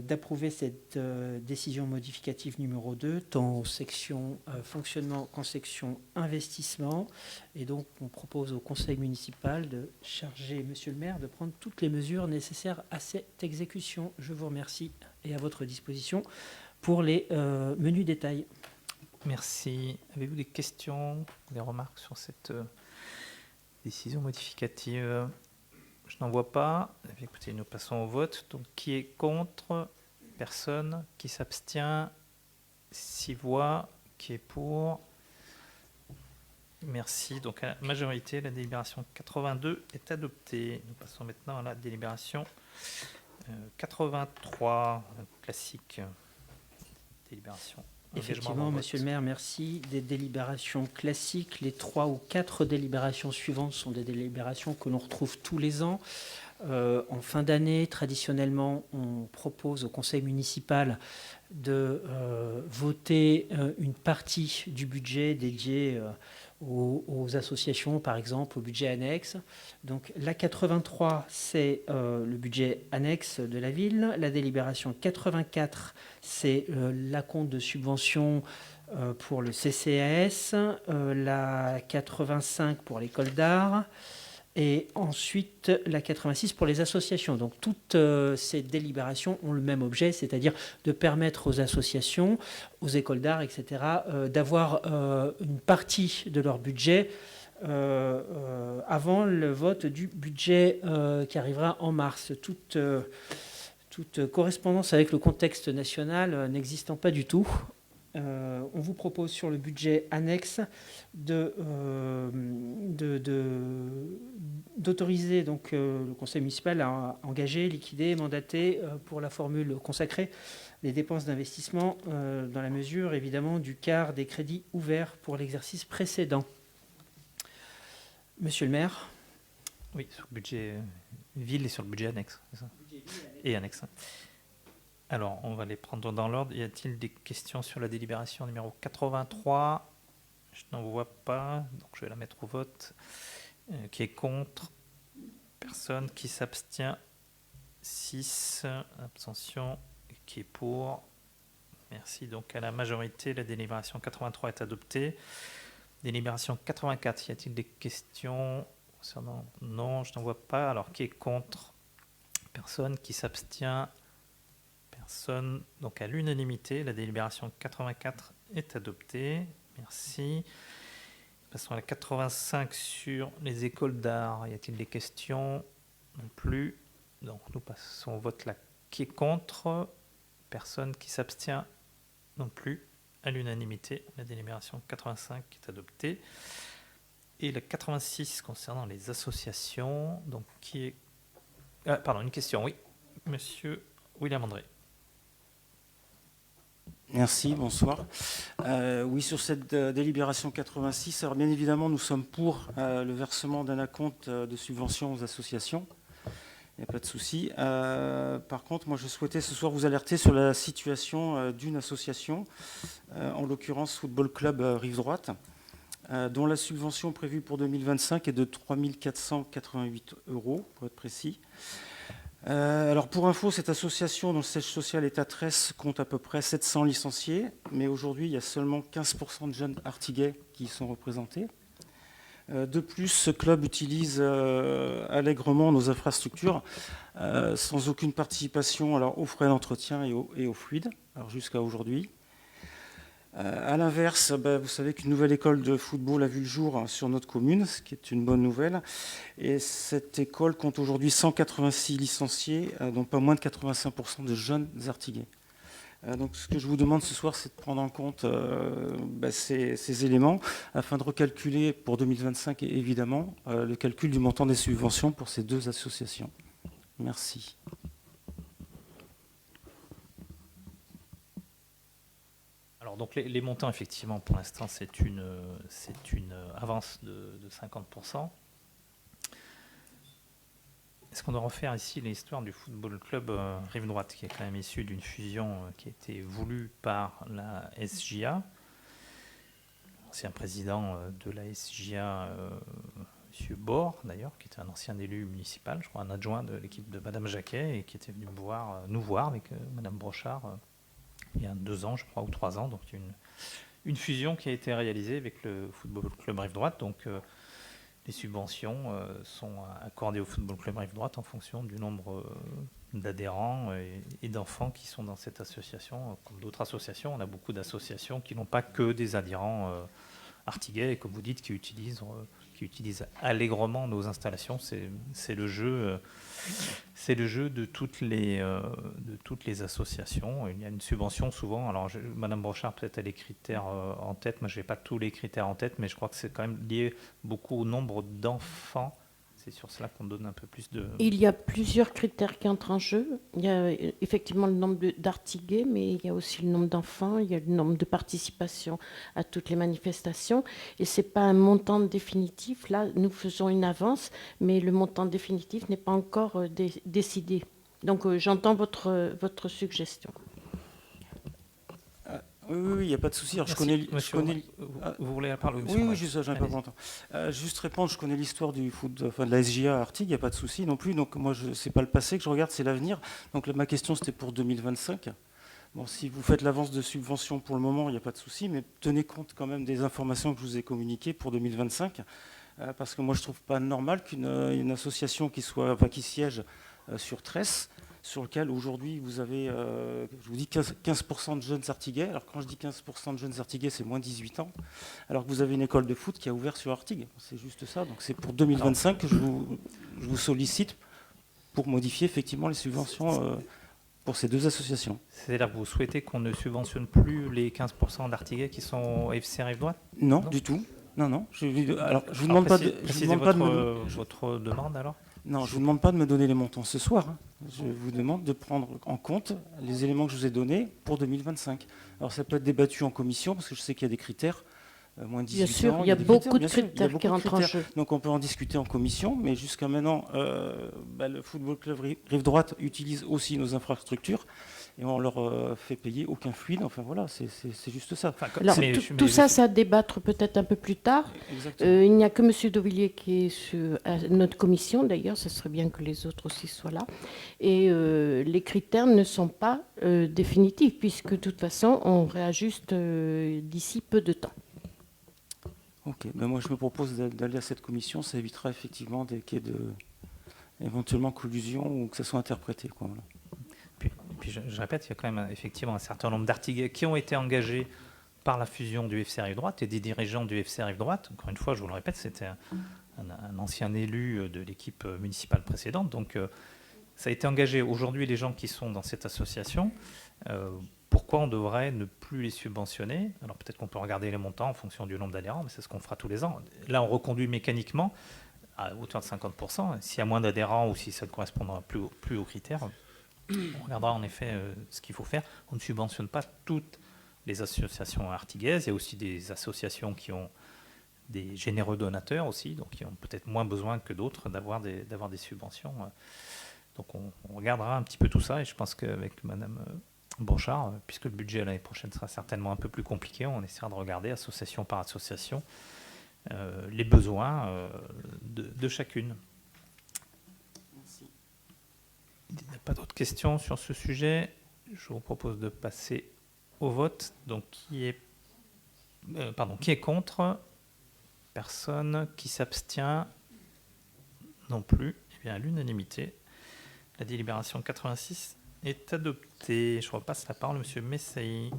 d'approuver cette décision modificative numéro 2, tant en section fonctionnement qu'en section investissement. Et donc, on propose au conseil municipal de charger Monsieur le maire de prendre toutes les mesures nécessaires à cette exécution. Je vous remercie et à votre disposition pour les menus détails. Merci. Avez-vous des questions, des remarques sur cette décision modificative? Je n'en vois pas. Eh bien, écoutez, nous passons au vote. Donc, qui est contre? Personne. Qui s'abstient? 6 voix. Qui est pour? Merci. Donc, à la majorité, la délibération 82 est adoptée. Nous passons maintenant à la délibération 83, classique. Délibération. Effectivement, Monsieur le maire, merci. Des délibérations classiques. Les 3 ou 4 délibérations suivantes sont des délibérations que l'on retrouve tous les ans. En fin d'année, traditionnellement, on propose au conseil municipal de voter une partie du budget dédié aux associations, par exemple, au budget annexe. Donc la 83, c'est le budget annexe de la ville. La délibération 84, c'est l'acompte de subvention pour le CCAS. La 85 pour l'école d'art. Et ensuite, la 86 pour les associations. Donc, toutes ces délibérations ont le même objet, c'est-à-dire de permettre aux associations, aux écoles d'art, etc., d'avoir une partie de leur budget avant le vote du budget qui arrivera en mars. Toute correspondance avec le contexte national n'existant pas du tout. On vous propose sur le budget annexe d'autoriser donc le conseil municipal à engager, liquider, mandater pour la formule consacrée les dépenses d'investissement dans la mesure évidemment du quart des crédits ouverts pour l'exercice précédent. Monsieur le maire. Oui, sur le budget ville et sur le budget annexe, c'est ça? Et annexe. Alors, on va les prendre dans l'ordre. Y a-t-il des questions sur la délibération numéro 83? Je n'en vois pas, donc je vais la mettre au vote. Qui est contre? Personne. Qui s'abstient? 6. Abstention. Qui est pour? Merci. Donc, à la majorité, la délibération 83 est adoptée. Délibération 84, y a-t-il des questions concernant? Non, je n'en vois pas. Alors, qui est contre? Personne. Qui s'abstient? Personne. Donc à l'unanimité, la délibération 84 est adoptée. Merci. Passons à la 85 sur les écoles d'art. Y a-t-il des questions? Non plus. Donc nous passons au vote là. Qui est contre? Personne. Qui s'abstient? Non plus. À l'unanimité, la délibération 85 est adoptée. Et la 86 concernant les associations. Donc qui est... pardon, une question, oui. Monsieur William André. Merci, bonsoir. Oui, sur cette délibération 86, alors bien évidemment, nous sommes pour le versement d'un acompte de subvention aux associations. Il n'y a pas de souci. Par contre, moi, je souhaitais ce soir vous alerter sur la situation d'une association, en l'occurrence Football Club Rive Droite, dont la subvention prévue pour 2025 est de 3 488 €, pour être précis. Alors pour info, cette association dont le siège social est à Tresse compte à peu près 700 licenciés, mais aujourd'hui il y a seulement 15% de jeunes artiguais qui y sont représentés. De plus, ce club utilise allègrement nos infrastructures sans aucune participation alors, aux frais d'entretien et aux fluides, alors jusqu'à aujourd'hui. À l'inverse, vous savez qu'une nouvelle école de football a vu le jour sur notre commune, ce qui est une bonne nouvelle. Et cette école compte aujourd'hui 186 licenciés, dont pas moins de 85% de jeunes artiguais. Donc ce que je vous demande ce soir, c'est de prendre en compte ces éléments afin de recalculer pour 2025, évidemment, le calcul du montant des subventions pour ces deux associations. Merci. Alors donc les montants, effectivement, pour l'instant, c'est une avance de 50%. Est-ce qu'on doit refaire ici l'histoire du football club Rive Droite, qui est quand même issu d'une fusion qui a été voulue par la SJA. L'ancien président de la SJA, M. Bord, d'ailleurs, qui était un ancien élu municipal, je crois un adjoint de l'équipe de Mme Jacquet, et qui était venu nous voir avec Mme Brochard il y a 2 ans, je crois, ou 3 ans. Donc une fusion qui a été réalisée avec le football club Rive Droite. Donc les subventions sont accordées au football club Rive Droite en fonction du nombre d'adhérents et d'enfants qui sont dans cette association. Comme d'autres associations, on a beaucoup d'associations qui n'ont pas que des adhérents artiguais, et comme vous dites, qui utilisent allègrement nos installations. C'est le jeu de toutes les associations. Il y a une subvention souvent. Alors, Madame Brochard, peut-être a les critères en tête. Moi, je n'ai pas tous les critères en tête, mais je crois que c'est quand même lié beaucoup au nombre d'enfants. C'est sur cela qu'on donne un peu plus de... Il y a plusieurs critères qui entrent en jeu. Il y a effectivement le nombre d'artigués, mais il y a aussi le nombre d'enfants, il y a le nombre de participation à toutes les manifestations. Et ce n'est pas un montant définitif. Là, nous faisons une avance, mais le montant définitif n'est pas encore décidé. Donc, j'entends votre suggestion. Oui, il n'y a pas de souci. Alors, Vous voulez la parole? Oui, juste, j'avais pas longtemps. Juste répondre, je connais l'histoire du foot, de la SJA à Artigues, il n'y a pas de souci non plus. Donc moi, ce n'est pas le passé que je regarde, c'est l'avenir. Donc ma question, c'était pour 2025. Bon, si vous faites l'avance de subvention pour le moment, il n'y a pas de souci, mais tenez compte quand même des informations que je vous ai communiquées pour 2025, parce que moi, je ne trouve pas normal qu'une association qui siège sur Tresse, sur lequel aujourd'hui vous avez, je vous dis 15% de jeunes Artiguais. Alors quand je dis 15% de jeunes Artiguais, c'est moins de 18 ans. Alors que vous avez une école de foot qui a ouvert sur Artigues. C'est juste ça. Donc c'est pour 2025 que je vous sollicite pour modifier effectivement les subventions pour ces 2 associations. C'est-à-dire que vous souhaitez qu'on ne subventionne plus les 15% d'Artiguais qui sont au FC Rive Droite? Non, du tout. Non. Alors je vous demande pas de votre demande alors. Non, je ne vous demande pas de me donner les montants ce soir. Je vous demande de prendre en compte les éléments que je vous ai donnés pour 2025. Alors ça peut être débattu en commission, parce que je sais qu'il y a des critères, moins de 18 ans. Bien sûr, il y a beaucoup de critères qui rentrent en jeu. Donc on peut en discuter en commission, mais jusqu'à maintenant, le Football Club Rive Droite utilise aussi nos infrastructures, et on leur fait payer aucun fluide. Enfin voilà, c'est juste ça. Alors, tout ça, ça à débattre peut-être un peu plus tard. Il n'y a que M. Dauvilliers qui est à notre commission, d'ailleurs, ce serait bien que les autres aussi soient là. Et les critères ne sont pas définitifs, puisque de toute façon, on réajuste d'ici peu de temps. Ok, moi je me propose d'aller à cette commission, ça évitera effectivement qu'il y ait éventuellement collusion ou que ça soit interprété. Voilà. Puis je répète, il y a quand même effectivement un certain nombre d'Artiguais qui ont été engagés par la fusion du FC Rive Droite et des dirigeants du FC Rive Droite. Encore une fois, je vous le répète, c'était un ancien élu de l'équipe municipale précédente. Donc ça a été engagé. Aujourd'hui, les gens qui sont dans cette association, pourquoi on devrait ne plus les subventionner? Alors peut-être qu'on peut regarder les montants en fonction du nombre d'adhérents, mais c'est ce qu'on fera tous les ans. Là, on reconduit mécaniquement à hauteur de 50%. S'il y a moins d'adhérents ou si ça ne correspondra plus aux critères, on regardera en effet ce qu'il faut faire. On ne subventionne pas toutes les associations artiguaises. Il y a aussi des associations qui ont des généreux donateurs aussi, donc qui ont peut-être moins besoin que d'autres d'avoir des subventions. Donc on regardera un petit peu tout ça, et je pense qu'avec Madame Brochard, puisque le budget l'année prochaine sera certainement un peu plus compliqué, on essaiera de regarder association par association les besoins de chacune. Merci. Il n'y a pas d'autres questions sur ce sujet. Je vous propose de passer au vote. Donc qui est contre? Personne. Qui s'abstient? Non plus. Eh bien, à l'unanimité, la délibération 86 est adoptée. Je repasse la parole à M. Messailly.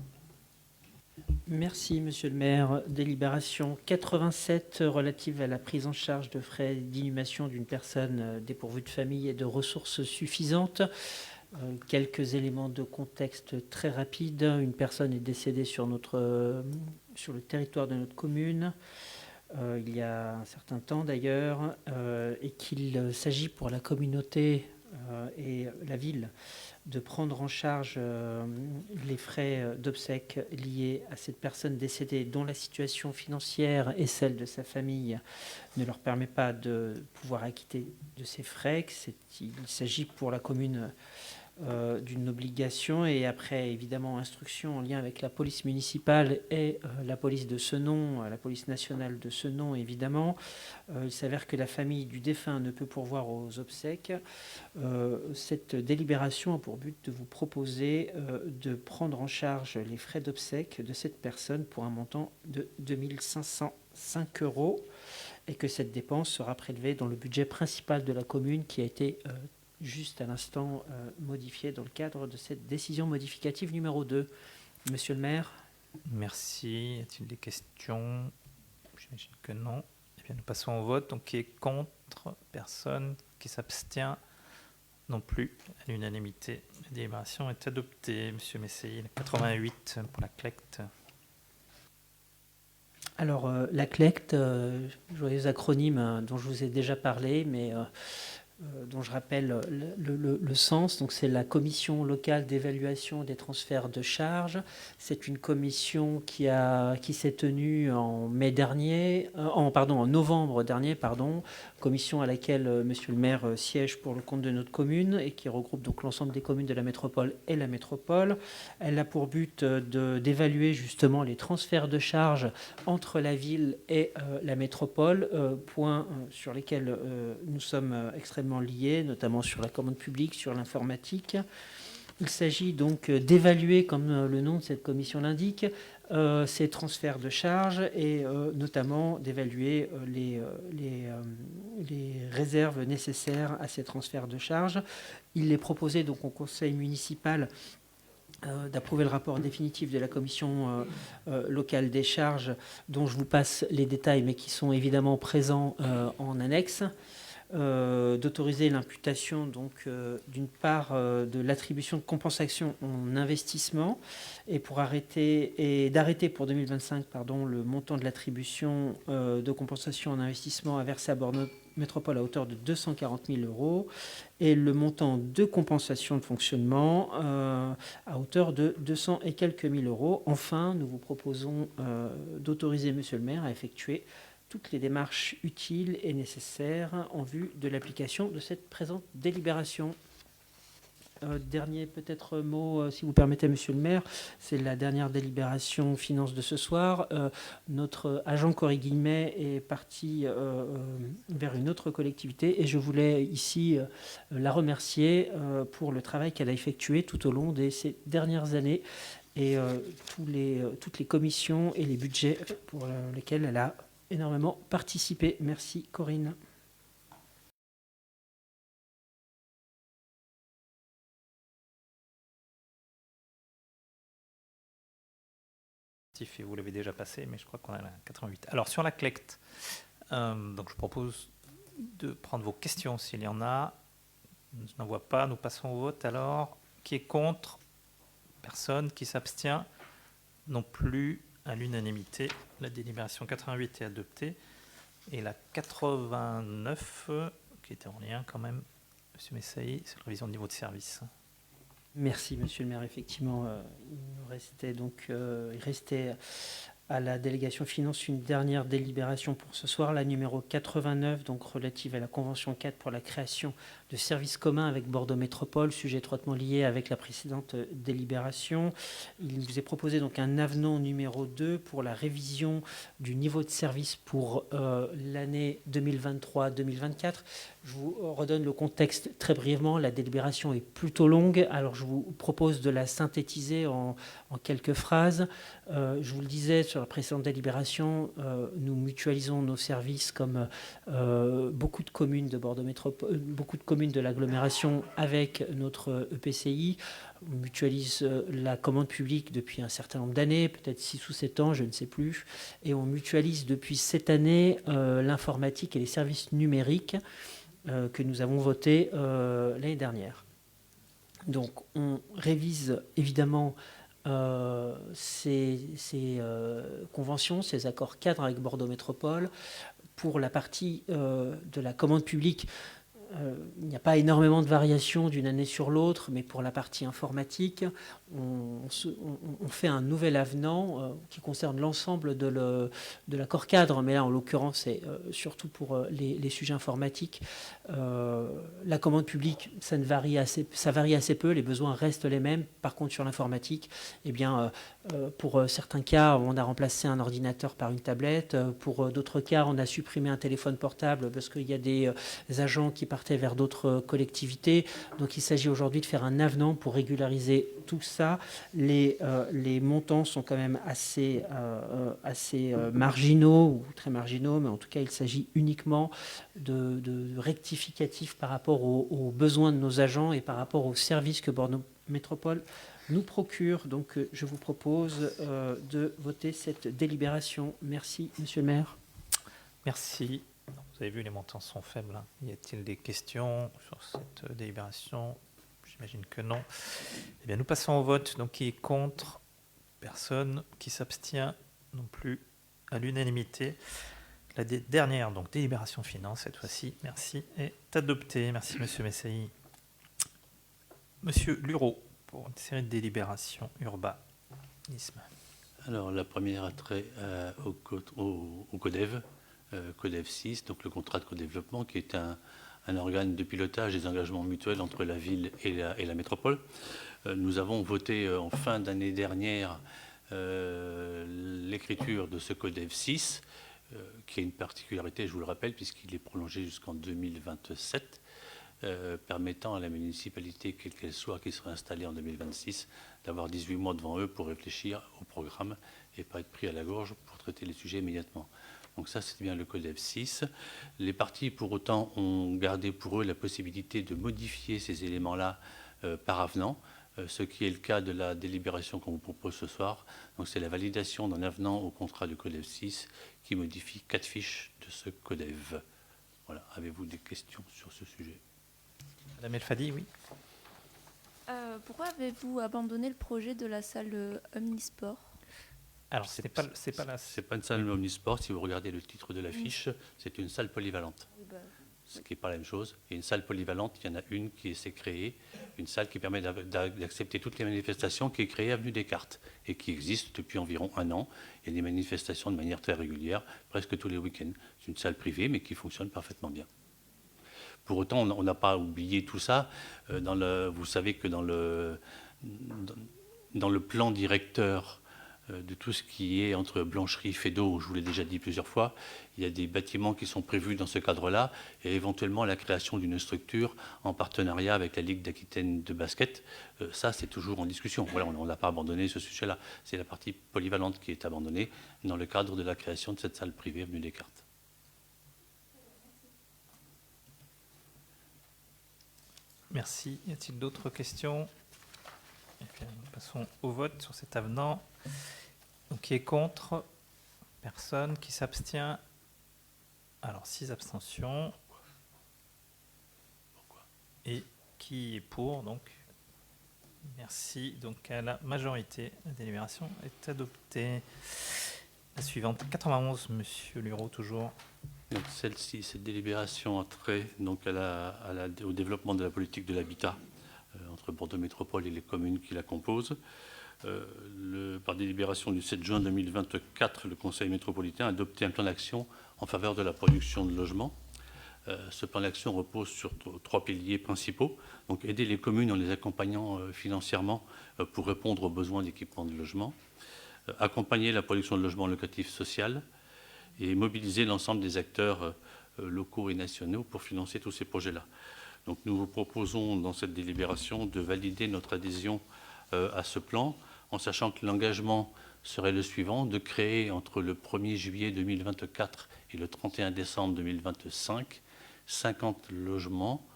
Merci, Monsieur le maire. Délibération 87 relative à la prise en charge de frais d'inhumation d'une personne dépourvue de famille et de ressources suffisantes. Quelques éléments de contexte très rapides. Une personne est décédée sur le territoire de notre commune, il y a un certain temps d'ailleurs, et qu'il s'agit pour la communauté et la ville de prendre en charge les frais d'obsèques liés à cette personne décédée dont la situation financière et celle de sa famille ne leur permet pas de pouvoir acquitter de ces frais. Il s'agit pour la commune d'une obligation, et après évidemment instruction en lien avec la police municipale et la police de Senon, la police nationale de Senon évidemment, il s'avère que la famille du défunt ne peut pourvoir aux obsèques. Cette délibération a pour but de vous proposer de prendre en charge les frais d'obsèques de cette personne pour un montant de 2505 €, et que cette dépense sera prélevée dans le budget principal de la commune qui a été juste à l'instant modifié dans le cadre de cette décision modificative numéro 2. Monsieur le maire. Merci. Y a-t-il des questions? J'imagine que non. Eh bien, nous passons au vote. Donc, qui est contre? Personne. Qui s'abstient? Non plus. À l'unanimité, la délibération est adoptée. Monsieur Messey, 88 pour la CLECT. Alors, la CLECT, joyeux acronyme dont je vous ai déjà parlé, mais dont je rappelle le sens. Donc, c'est la commission locale d'évaluation des transferts de charges. C'est une commission qui s'est tenue en novembre dernier, commission à laquelle monsieur le maire siège pour le compte de notre commune et qui regroupe donc l'ensemble des communes de la métropole et la métropole. Elle a pour but d'évaluer justement les transferts de charges entre la ville et la métropole, points sur lesquels nous sommes extrêmement liés, notamment sur la commande publique, sur l'informatique. Il s'agit donc d'évaluer, comme le nom de cette commission l'indique, ces transferts de charges et notamment d'évaluer les réserves nécessaires à ces transferts de charges. Il est proposé donc au conseil municipal d'approuver le rapport définitif de la commission locale des charges, dont je vous passe les détails, mais qui sont évidemment présents en annexe. D'autoriser l'imputation donc d'une part de l'attribution de compensation en investissement et d'arrêter pour 2025 le montant de l'attribution de compensation en investissement à verser à Bordeaux Métropole à hauteur de 240 000 € et le montant de compensation de fonctionnement à hauteur de 200 et quelques mille euros. Enfin, nous vous proposons d'autoriser monsieur le maire à effectuer toutes les démarches utiles et nécessaires en vue de l'application de cette présente délibération. Dernier peut-être mot, si vous permettez, monsieur le maire, c'est la dernière délibération finance de ce soir. Notre agent Cory Guillemet est parti vers une autre collectivité et je voulais ici la remercier pour le travail qu'elle a effectué tout au long de ces dernières années et toutes les commissions et les budgets pour lesquels elle a énormément participé. Merci Corinne. Et vous l'avez déjà passé, mais je crois qu'on a la 88. Alors sur la CLECT, donc je propose de prendre vos questions s'il y en a. Je n'en vois pas, nous passons au vote. Alors, qui est contre? Personne. Qui s'abstient? Non plus. À l'unanimité, la délibération 88 est adoptée. Et la 89, qui était en lien quand même, monsieur Messailly, c'est la révision de niveau de service. Merci, monsieur le maire. Effectivement, il restait à la délégation finance une dernière délibération pour ce soir, la numéro 89, donc relative à la convention 4 pour la création de services communs avec Bordeaux Métropole, sujet étroitement lié avec la précédente délibération. Il vous est proposé donc un avenant numéro 2 pour la révision du niveau de service pour l'année 2023-2024. Je vous redonne le contexte très brièvement. La délibération est plutôt longue, alors je vous propose de la synthétiser en quelques phrases. Je vous le disais sur la précédente délibération, nous mutualisons nos services comme beaucoup de communes de Bordeaux Métropole, beaucoup de communes de l'agglomération avec notre EPCI. On mutualise la commande publique depuis un certain nombre d'années, peut-être 6 ou 7 ans, je ne sais plus. Et on mutualise depuis cette année l'informatique et les services numériques que nous avons votés l'année dernière. Donc on révise évidemment ces conventions, ces accords cadres avec Bordeaux Métropole. Pour la partie de la commande publique, il n'y a pas énormément de variations d'une année sur l'autre, mais pour la partie informatique, on fait un nouvel avenant qui concerne l'ensemble de l'accord cadre, mais là en l'occurrence c'est surtout pour les sujets informatiques. La commande publique, ça varie assez peu, les besoins restent les mêmes. Par contre sur l'informatique, eh bien, pour certains cas, on a remplacé un ordinateur par une tablette. Pour d'autres cas, on a supprimé un téléphone portable parce qu'il y a des agents qui partaient vers d'autres collectivités. Donc il s'agit aujourd'hui de faire un avenant pour régulariser tout ça. Les montants sont quand même assez marginaux ou très marginaux, mais en tout cas il s'agit uniquement de rectificatifs par rapport aux besoins de nos agents et par rapport aux services que Bordeaux Métropole nous procure. Donc je vous propose de voter cette délibération. Merci, monsieur le maire. Merci. Vous avez vu, les montants sont faibles. Hein. Y a-t-il des questions sur cette délibération? J'imagine que non. Eh bien, nous passons au vote. Donc, qui est contre? Personne. Qui s'abstient? Non plus. À l'unanimité. La dernière, donc, délibération finance, cette fois-ci, merci, est adoptée. Merci, monsieur Messailly. Monsieur Lureau, pour une série de délibérations urbanisme. Alors, la première a trait au CODEV, CODEV 6, donc le contrat de co-développement, qui est un organe de pilotage des engagements mutuels entre la ville et la métropole. Nous avons voté en fin d'année dernière l'écriture de ce CODEV 6, qui a une particularité, je vous le rappelle, puisqu'il est prolongé jusqu'en 2027, permettant à la municipalité, quelle qu'elle soit, qui sera installée en 2026, d'avoir 18 mois devant eux pour réfléchir au programme et pas être pris à la gorge pour traiter les sujets immédiatement. Donc ça, c'est bien le CODEV 6. Les partis, pour autant, ont gardé pour eux la possibilité de modifier ces éléments-là par avenant, ce qui est le cas de la délibération qu'on vous propose ce soir. Donc c'est la validation d'un avenant au contrat du CODEV 6 qui modifie 4 fiches de ce CODEV. Voilà. Avez-vous des questions sur ce sujet? Madame Elfadi, oui. Pourquoi avez-vous abandonné le projet de la salle Omnisport? Alors, c'est pas une salle omnisport. Si vous regardez le titre de l'affiche, c'est une salle polyvalente. Ce qui n'est pas la même chose. Et une salle polyvalente, il y en a une qui s'est créée, une salle qui permet d'accepter toutes les manifestations, qui est créée avenue Descartes et qui existe depuis environ 1 an. Il y a des manifestations de manière très régulière, presque tous les week-ends. C'est une salle privée, mais qui fonctionne parfaitement bien. Pour autant, on n'a pas oublié tout ça. Vous savez que dans le plan directeur de tout ce qui est entre Blancherie, Fédot, je vous l'ai déjà dit plusieurs fois, il y a des bâtiments qui sont prévus dans ce cadre-là et éventuellement la création d'une structure en partenariat avec la Ligue d'Aquitaine de basket. Ça, c'est toujours en discussion. Voilà, on n'a pas abandonné ce sujet-là. C'est la partie polyvalente qui est abandonnée dans le cadre de la création de cette salle privée avenue Descartes. Merci. Y a-t-il d'autres questions? Et puis, nous passons au vote sur cet avenant. Donc, qui est contre? Personne. Qui s'abstient? Alors, 6 abstentions. Pourquoi? Et qui est pour? Donc, merci. Donc, à la majorité, la délibération est adoptée. La suivante, 91, monsieur Lureau, toujours. Donc, celle-ci, cette délibération a trait donc au développement de la politique de l'habitat entre Bordeaux Métropole et les communes qui la composent. Par délibération du 7 juin 2024, le Conseil métropolitain a adopté un plan d'action en faveur de la production de logements. Ce plan d'action repose sur 3 piliers principaux. Donc, aider les communes en les accompagnant financièrement pour répondre aux besoins d'équipement de logement, accompagner la production de logements locatifs social et mobiliser l'ensemble des acteurs locaux et nationaux pour financer tous ces projets-là. Donc nous vous proposons dans cette délibération de valider notre adhésion à ce plan, en sachant que l'engagement serait le suivant, de créer entre le 1er juillet 2024 et le 31 décembre 2025 50 logements,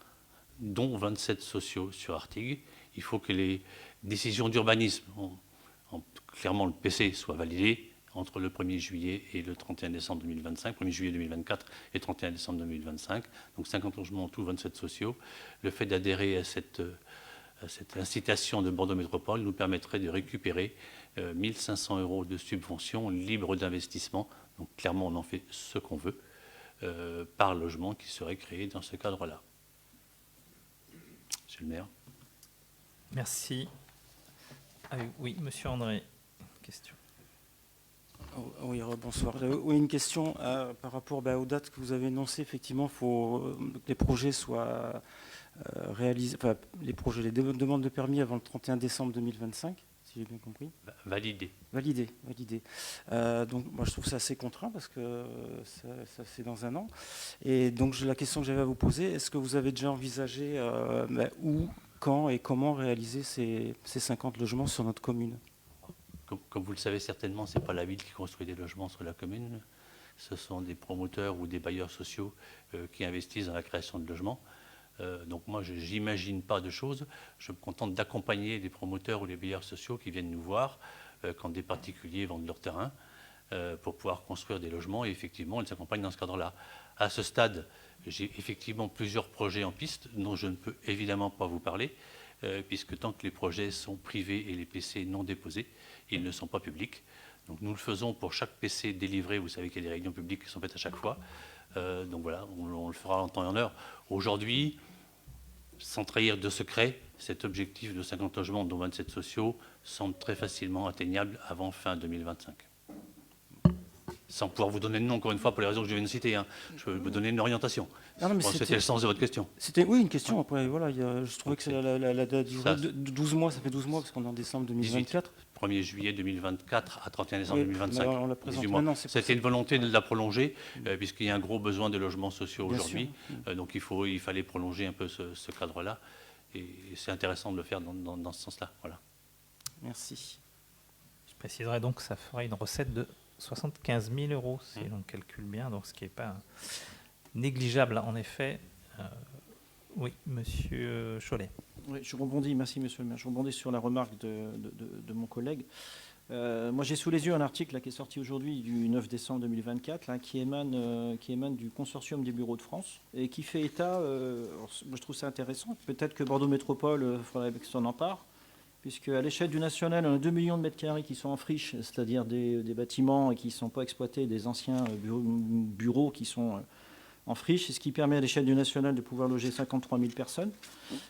dont 27 sociaux sur Artigues. Il faut que les décisions d'urbanisme, clairement le PC, soient validées entre le 1er juillet et le 31 décembre 2025, 1er juillet 2024 et 31 décembre 2025, donc 50 logements en tout, 27 sociaux. Le fait d'adhérer à cette incitation de Bordeaux Métropole nous permettrait de récupérer 1 500 € de subventions libres d'investissement, donc clairement on en fait ce qu'on veut, par logement qui serait créé dans ce cadre-là. Monsieur le maire. Merci. Oui, monsieur André, question. Oui, bonsoir. Oui, une question par rapport aux dates que vous avez énoncées. Effectivement, il faut que les projets soient réalisés, enfin, les demandes de permis avant le 31 décembre 2025, si j'ai bien compris. Validé. Validé. Donc, moi, je trouve ça assez contraint parce que ça c'est dans un an. Et donc, la question que j'avais à vous poser, est-ce que vous avez déjà envisagé où, quand et comment réaliser ces 50 logements sur notre commune ? Comme vous le savez certainement, ce n'est pas la ville qui construit des logements sur la commune. Ce sont des promoteurs ou des bailleurs sociaux qui investissent dans la création de logements. Donc moi, je n'imagine pas de choses. Je me contente d'accompagner les promoteurs ou les bailleurs sociaux qui viennent nous voir quand des particuliers vendent leur terrain pour pouvoir construire des logements. Et effectivement, on les accompagne dans ce cadre-là. À ce stade, j'ai effectivement plusieurs projets en piste dont je ne peux évidemment pas vous parler, puisque tant que les projets sont privés et les PC non déposés, ils ne sont pas publics. Donc nous le faisons pour chaque PC délivré. Vous savez qu'il y a des réunions publiques qui sont faites à chaque fois. Donc voilà, on le fera en temps et en heure. Aujourd'hui, sans trahir de secret, cet objectif de 50 logements, dont 27 sociaux, semble très facilement atteignable avant fin 2025. Sans pouvoir vous donner de nom, encore une fois, pour les raisons que je viens de citer. Hein. Je peux vous donner une orientation. C'était le sens de votre question. Oui, une question. Après, voilà, je trouvais que la date de 12 mois, ça fait 12 mois, parce qu'on est en décembre 2024. 1er juillet 2024 à 31 décembre 2025. On la présente maintenant. C'était une volonté de la prolonger, puisqu'il y a un gros besoin de logements sociaux aujourd'hui. Donc il fallait prolonger un peu ce cadre-là. Et c'est intéressant de le faire dans ce sens-là. Voilà. Merci. Je préciserai donc que ça ferait une recette de 75 000 €, si l'on calcule bien, donc ce qui n'est pas négligeable en effet. Oui, monsieur Cholet. Oui, je rebondis, merci monsieur le maire, je rebondis sur la remarque de mon collègue. Moi j'ai sous les yeux un article là, qui est sorti aujourd'hui du 9 décembre 2024 là, qui émane du consortium des bureaux de France et qui fait état, je trouve ça intéressant, peut-être que Bordeaux Métropole, il faudrait que ça en empare, puisque à l'échelle du national, on a 2 millions de mètres carrés qui sont en friche, c'est-à-dire des bâtiments qui ne sont pas exploités, des anciens bureaux qui sont en friche, ce qui permet à l'échelle du national de pouvoir loger 53 000 personnes.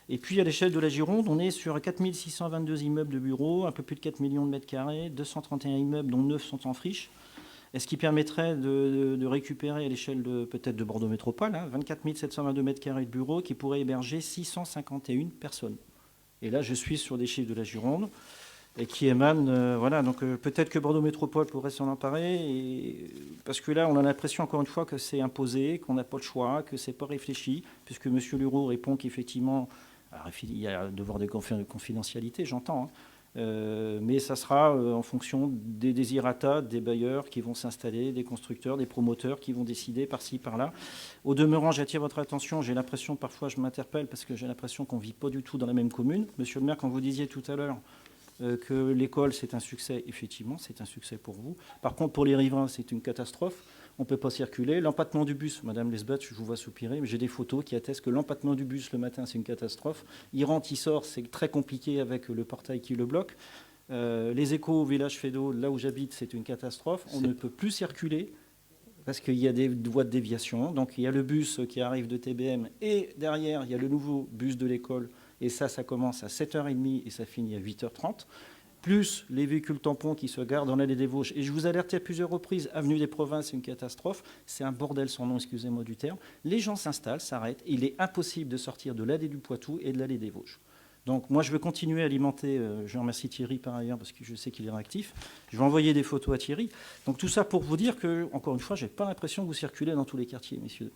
Et puis à l'échelle de la Gironde, on est sur 4 622 immeubles de bureaux, un peu plus de 4 millions de mètres carrés, 231 immeubles dont 9 sont en friche, et ce qui permettrait de récupérer à l'échelle peut-être de Bordeaux Métropole, 24 722 mètres carrés de bureaux qui pourraient héberger 651 personnes. Et là, je suis sur des chiffres de la Gironde et qui émanent, voilà, donc peut-être que Bordeaux Métropole pourrait s'en emparer, parce que là, on a l'impression, encore une fois, que c'est imposé, qu'on n'a pas le choix, que c'est pas réfléchi, puisque M. Leroux répond qu'effectivement, il y a un devoir de confidentialité, j'entends, mais ça sera en fonction des désirata, des bailleurs qui vont s'installer, des constructeurs, des promoteurs qui vont décider par-ci, par-là. Au demeurant, j'attire votre attention, j'ai l'impression, parfois je m'interpelle, parce que j'ai l'impression qu'on ne vit pas du tout dans la même commune. Monsieur le maire, quand vous disiez tout à l'heure que l'école, c'est un succès, effectivement, c'est un succès pour vous. Par contre, pour les riverains, c'est une catastrophe. On ne peut pas circuler. L'empattement du bus, Madame Lesbat, je vous vois soupirer, mais j'ai des photos qui attestent que l'empattement du bus le matin, c'est une catastrophe. Il rentre, il sort, c'est très compliqué avec le portail qui le bloque. Les échos au village Fédot, là où j'habite, c'est une catastrophe. On ne peut plus circuler parce qu'il y a des voies de déviation. Donc il y a le bus qui arrive de TBM et derrière, il y a le nouveau bus de l'école. Et ça commence à 7h30 et ça finit à 8h30. Plus les véhicules tampons qui se garent dans l'allée des Vosges. Et je vous alertais à plusieurs reprises, avenue des Provinces, c'est une catastrophe. C'est un bordel sans nom, excusez-moi du terme. Les gens s'installent, s'arrêtent. Il est impossible de sortir de l'allée du Poitou et de l'allée des Vosges. Donc moi, je veux continuer à alimenter. Je remercie Thierry par ailleurs parce que je sais qu'il est réactif. Je vais envoyer des photos à Thierry. Donc tout ça pour vous dire que, encore une fois, je n'ai pas l'impression que vous circulez dans tous les quartiers, messieurs.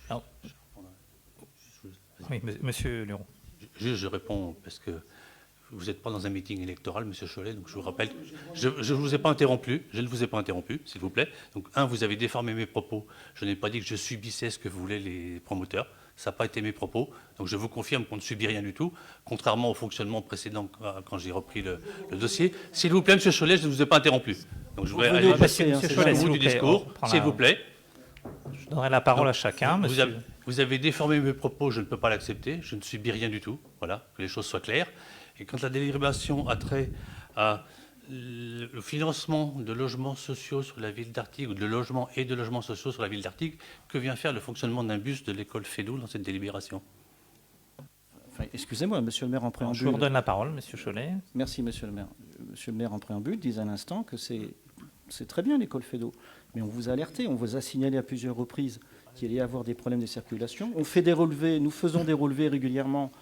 Alors, oui, monsieur Leroux. Je réponds parce que vous n'êtes pas dans un meeting électoral, monsieur Cholet, donc je vous rappelle, je ne vous ai pas interrompu, s'il vous plaît. Donc, vous avez déformé mes propos. Je n'ai pas dit que je subissais ce que voulaient les promoteurs. Ça n'a pas été mes propos. Donc, je vous confirme qu'on ne subit rien du tout, contrairement au fonctionnement précédent quand j'ai repris le dossier. S'il vous plaît, monsieur Cholet, je ne vous ai pas interrompu. Donc, je voudrais aller passer au bout du discours, s'il vous plaît. Je donnerai la parole à chacun. Vous avez déformé mes propos, je ne peux pas l'accepter. Je ne subis rien du tout. Voilà, que les choses soient claires. Et quand la délibération a trait à le financement de logements sociaux sur la ville d'Artigues, ou de logements et de logements sociaux sur la ville d'Artigues, que vient faire le fonctionnement d'un bus de l'école Fédot dans cette délibération ? excusez-moi, monsieur le maire, en préambule. Je vous redonne la parole, monsieur Cholet. Merci, monsieur le maire. Monsieur le maire, en préambule, disait à l'instant que c'est très bien l'école Fédot, mais on vous a alerté, on vous a signalé à plusieurs reprises qu'il allait y avoir des problèmes de circulation. On fait des relevés, nous faisons des relevés régulièrement.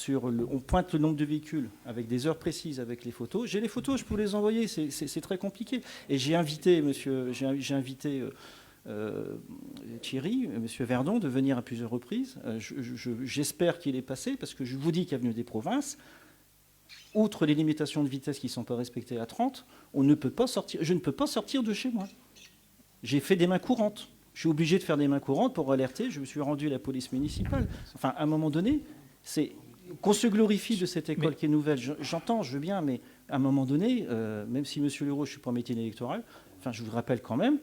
On pointe le nombre de véhicules avec des heures précises, avec les photos. J'ai les photos, je peux les envoyer, c'est très compliqué. Et j'ai invité Thierry, monsieur Verdon, de venir à plusieurs reprises. J'espère qu'il est passé, parce que je vous dis qu'il y a venu des provinces. Outre les limitations de vitesse qui ne sont pas respectées à 30, je ne peux pas sortir de chez moi. J'ai fait des mains courantes. Je suis obligé de faire des mains courantes pour alerter. Je me suis rendu à la police municipale. Enfin, à un moment donné, c'est qu'on se glorifie de cette école qui est nouvelle. J'entends, je veux bien, mais à un moment donné, même si, monsieur Leroux, je ne suis pas en métier électoral, enfin, je vous rappelle quand même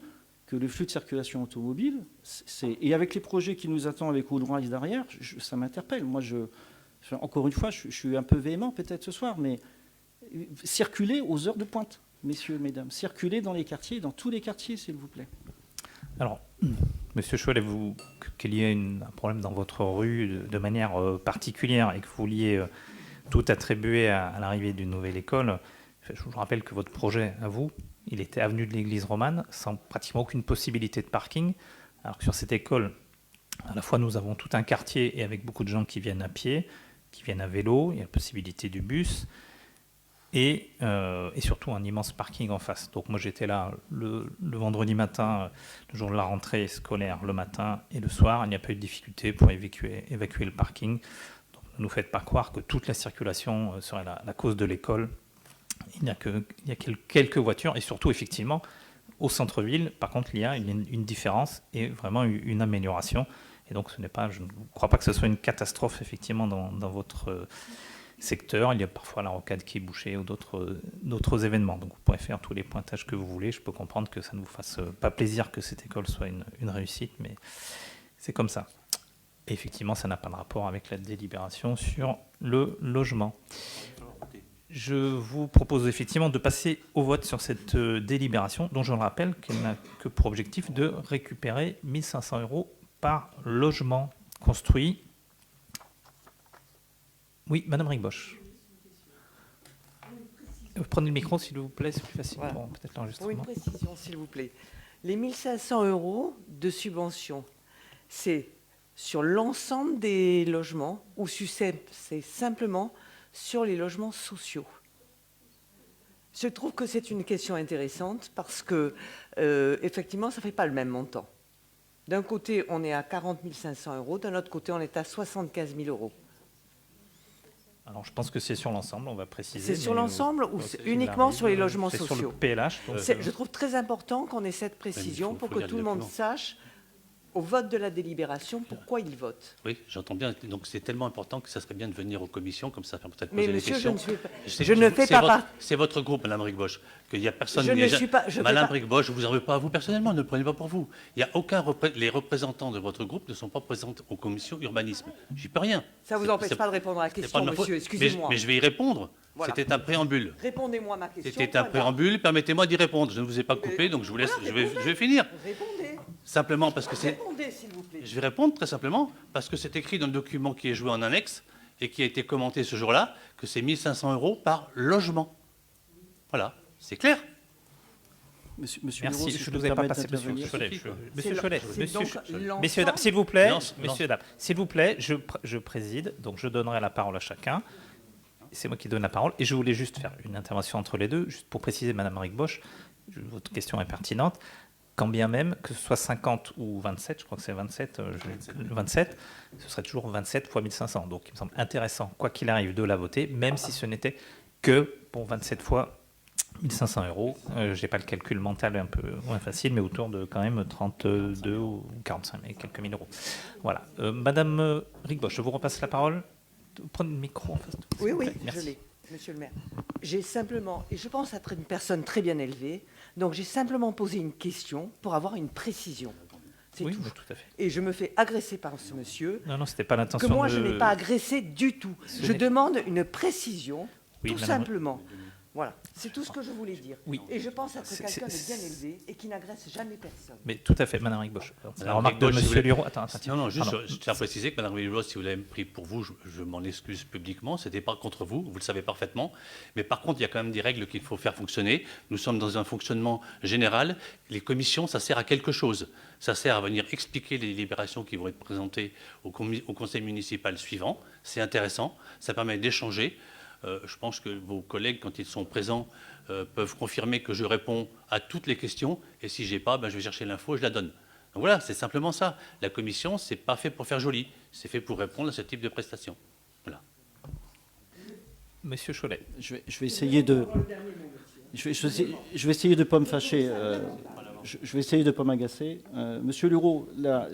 que le flux de circulation automobile, et avec les projets qui nous attendent avec Woolrise derrière, ça m'interpelle. Moi, encore une fois, je suis un peu véhément peut-être ce soir, mais circulez aux heures de pointe, messieurs, mesdames. Circulez dans les quartiers, dans tous les quartiers, s'il vous plaît. Alors, monsieur Cholet, qu'il y ait un problème dans votre rue de manière particulière et que vous vouliez tout attribuer à l'arrivée d'une nouvelle école, je vous rappelle que votre projet, à vous, il était avenue de l'Église romane, sans pratiquement aucune possibilité de parking. Alors que sur cette école, à la fois nous avons tout un quartier et avec beaucoup de gens qui viennent à pied, qui viennent à vélo, il y a la possibilité du bus, et surtout un immense parking en face. Donc moi j'étais là le vendredi matin, le jour de la rentrée scolaire, le matin et le soir. Il n'y a pas eu de difficulté pour évacuer le parking. Donc, ne nous faites pas croire que toute la circulation serait la cause de l'école. Il n'y a quelques voitures et surtout effectivement au centre-ville. Par contre il y a une différence et vraiment une amélioration. Et donc je ne crois pas que ce soit une catastrophe effectivement dans votre secteur. Il y a parfois la rocade qui est bouchée ou d'autres événements. Donc vous pourrez faire tous les pointages que vous voulez. Je peux comprendre que ça ne vous fasse pas plaisir que cette école soit une réussite, mais c'est comme ça. Et effectivement, ça n'a pas de rapport avec la délibération sur le logement. Je vous propose effectivement de passer au vote sur cette délibération, dont je le rappelle qu'elle n'a que pour objectif de récupérer 1 500 € par logement construit. Oui, Madame Rigbosch. Prenez le micro, s'il vous plaît, c'est plus facile pour peut-être l'enregistrement. Pour une précision, s'il vous plaît. Les 1 500 € de subvention, c'est sur l'ensemble des logements ou c'est simplement sur les logements sociaux? Je trouve que c'est une question intéressante parce que, effectivement, ça ne fait pas le même montant. D'un côté, on est à 40 500 €, d'un autre côté, on est à 75 000 €. Alors, je pense que c'est sur l'ensemble, on va préciser. C'est sur l'ensemble ou c'est uniquement sur les logements sociaux? C'est sur le PLH. Je trouve très important qu'on ait cette précision pour que tout le monde sache, au vote de la délibération, pourquoi ils votent. Oui, j'entends bien. Donc c'est tellement important que ça serait bien de venir aux commissions, comme ça peut-être poser Mais les monsieur, questions. je ne fais pas partie. C'est votre groupe, Madame Rigbosch, qu'il n'y a personne. Je ne suis pas. Madame Rigbosch, je ne vous en veux pas à vous personnellement, ne le prenez pas pour vous. Il n'y a aucun les représentants de votre groupe ne sont pas présents aux commissions urbanisme. J'y peux rien. Ça ne vous empêche pas de répondre à la question, monsieur. Excusez-moi. Mais je vais y répondre. Voilà. C'était un préambule. Répondez-moi à ma question. C'était un préambule. Permettez-moi d'y répondre. Je ne vous ai pas coupé, donc je vous laisse. Voilà, je vais finir. Répondez. Simplement parce que c'est. Répondez, s'il vous plaît. Je vais répondre très simplement parce que c'est écrit dans le document qui est joué en annexe et qui a été commenté ce jour-là que c'est 1 500 € par logement. Voilà, c'est clair. Monsieur Merci, Leroux, je ne vous ai pas passé, monsieur Cholet. Messieurs, dames, s'il vous plaît, je préside, donc je donnerai la parole à chacun. C'est moi qui donne la parole. Et je voulais juste faire une intervention entre les deux, juste pour préciser, Madame Rigbosch, votre question est pertinente. Quand bien même, que ce soit 50 ou 27, je crois que c'est 27, 27, ce serait toujours 27 fois 1500. Donc il me semble intéressant, quoi qu'il arrive, de la voter, même si ce n'était que pour 27 fois 1500 €. Je n'ai pas le calcul mental un peu moins facile, mais autour de quand même 32 ou 45, mais quelques mille euros. Voilà. Madame Rigbosch, je vous repasse la parole. Prenez le micro en face. Oui, je l'ai, monsieur le maire. J'ai simplement, et je pense être une personne très bien élevée, donc j'ai simplement posé une question pour avoir une précision. Oui, tout à fait. Et je me fais agresser par ce monsieur. Non, c'était pas l'intention. Que moi, je n'ai pas agressé du tout. Je demande une précision, tout simplement. Voilà, c'est tout ce que je voulais dire. Oui. Et je pense être C'est- quelqu'un de c'est- bien élevé et qui n'agresse jamais personne. Mais tout à fait, Madame Rigbosch. C'est la Madame remarque de Rigbosch, si Monsieur vous Luron. Attends, Non, juste, pardon. je tiens à préciser que Mme Rigbosch, si vous l'avez pris pour vous, je m'en excuse publiquement. Ce n'était pas contre vous, vous le savez parfaitement. Mais par contre, il y a quand même des règles qu'il faut faire fonctionner. Nous sommes dans un fonctionnement général. Les commissions, ça sert à quelque chose. Ça sert à venir expliquer les délibérations qui vont être présentées au conseil municipal suivant. C'est intéressant. Ça permet d'échanger. Je pense que vos collègues, quand ils sont présents, peuvent confirmer que je réponds à toutes les questions. Et si je n'ai pas, je vais chercher l'info et je la donne. Donc voilà, c'est simplement ça. La commission, ce n'est pas fait pour faire joli. C'est fait pour répondre à ce type de prestations. Voilà. Monsieur Cholet. Je vais essayer de... Je vais essayer de ne pas me fâcher. Je vais essayer de ne pas m'agacer. Monsieur Luron, là,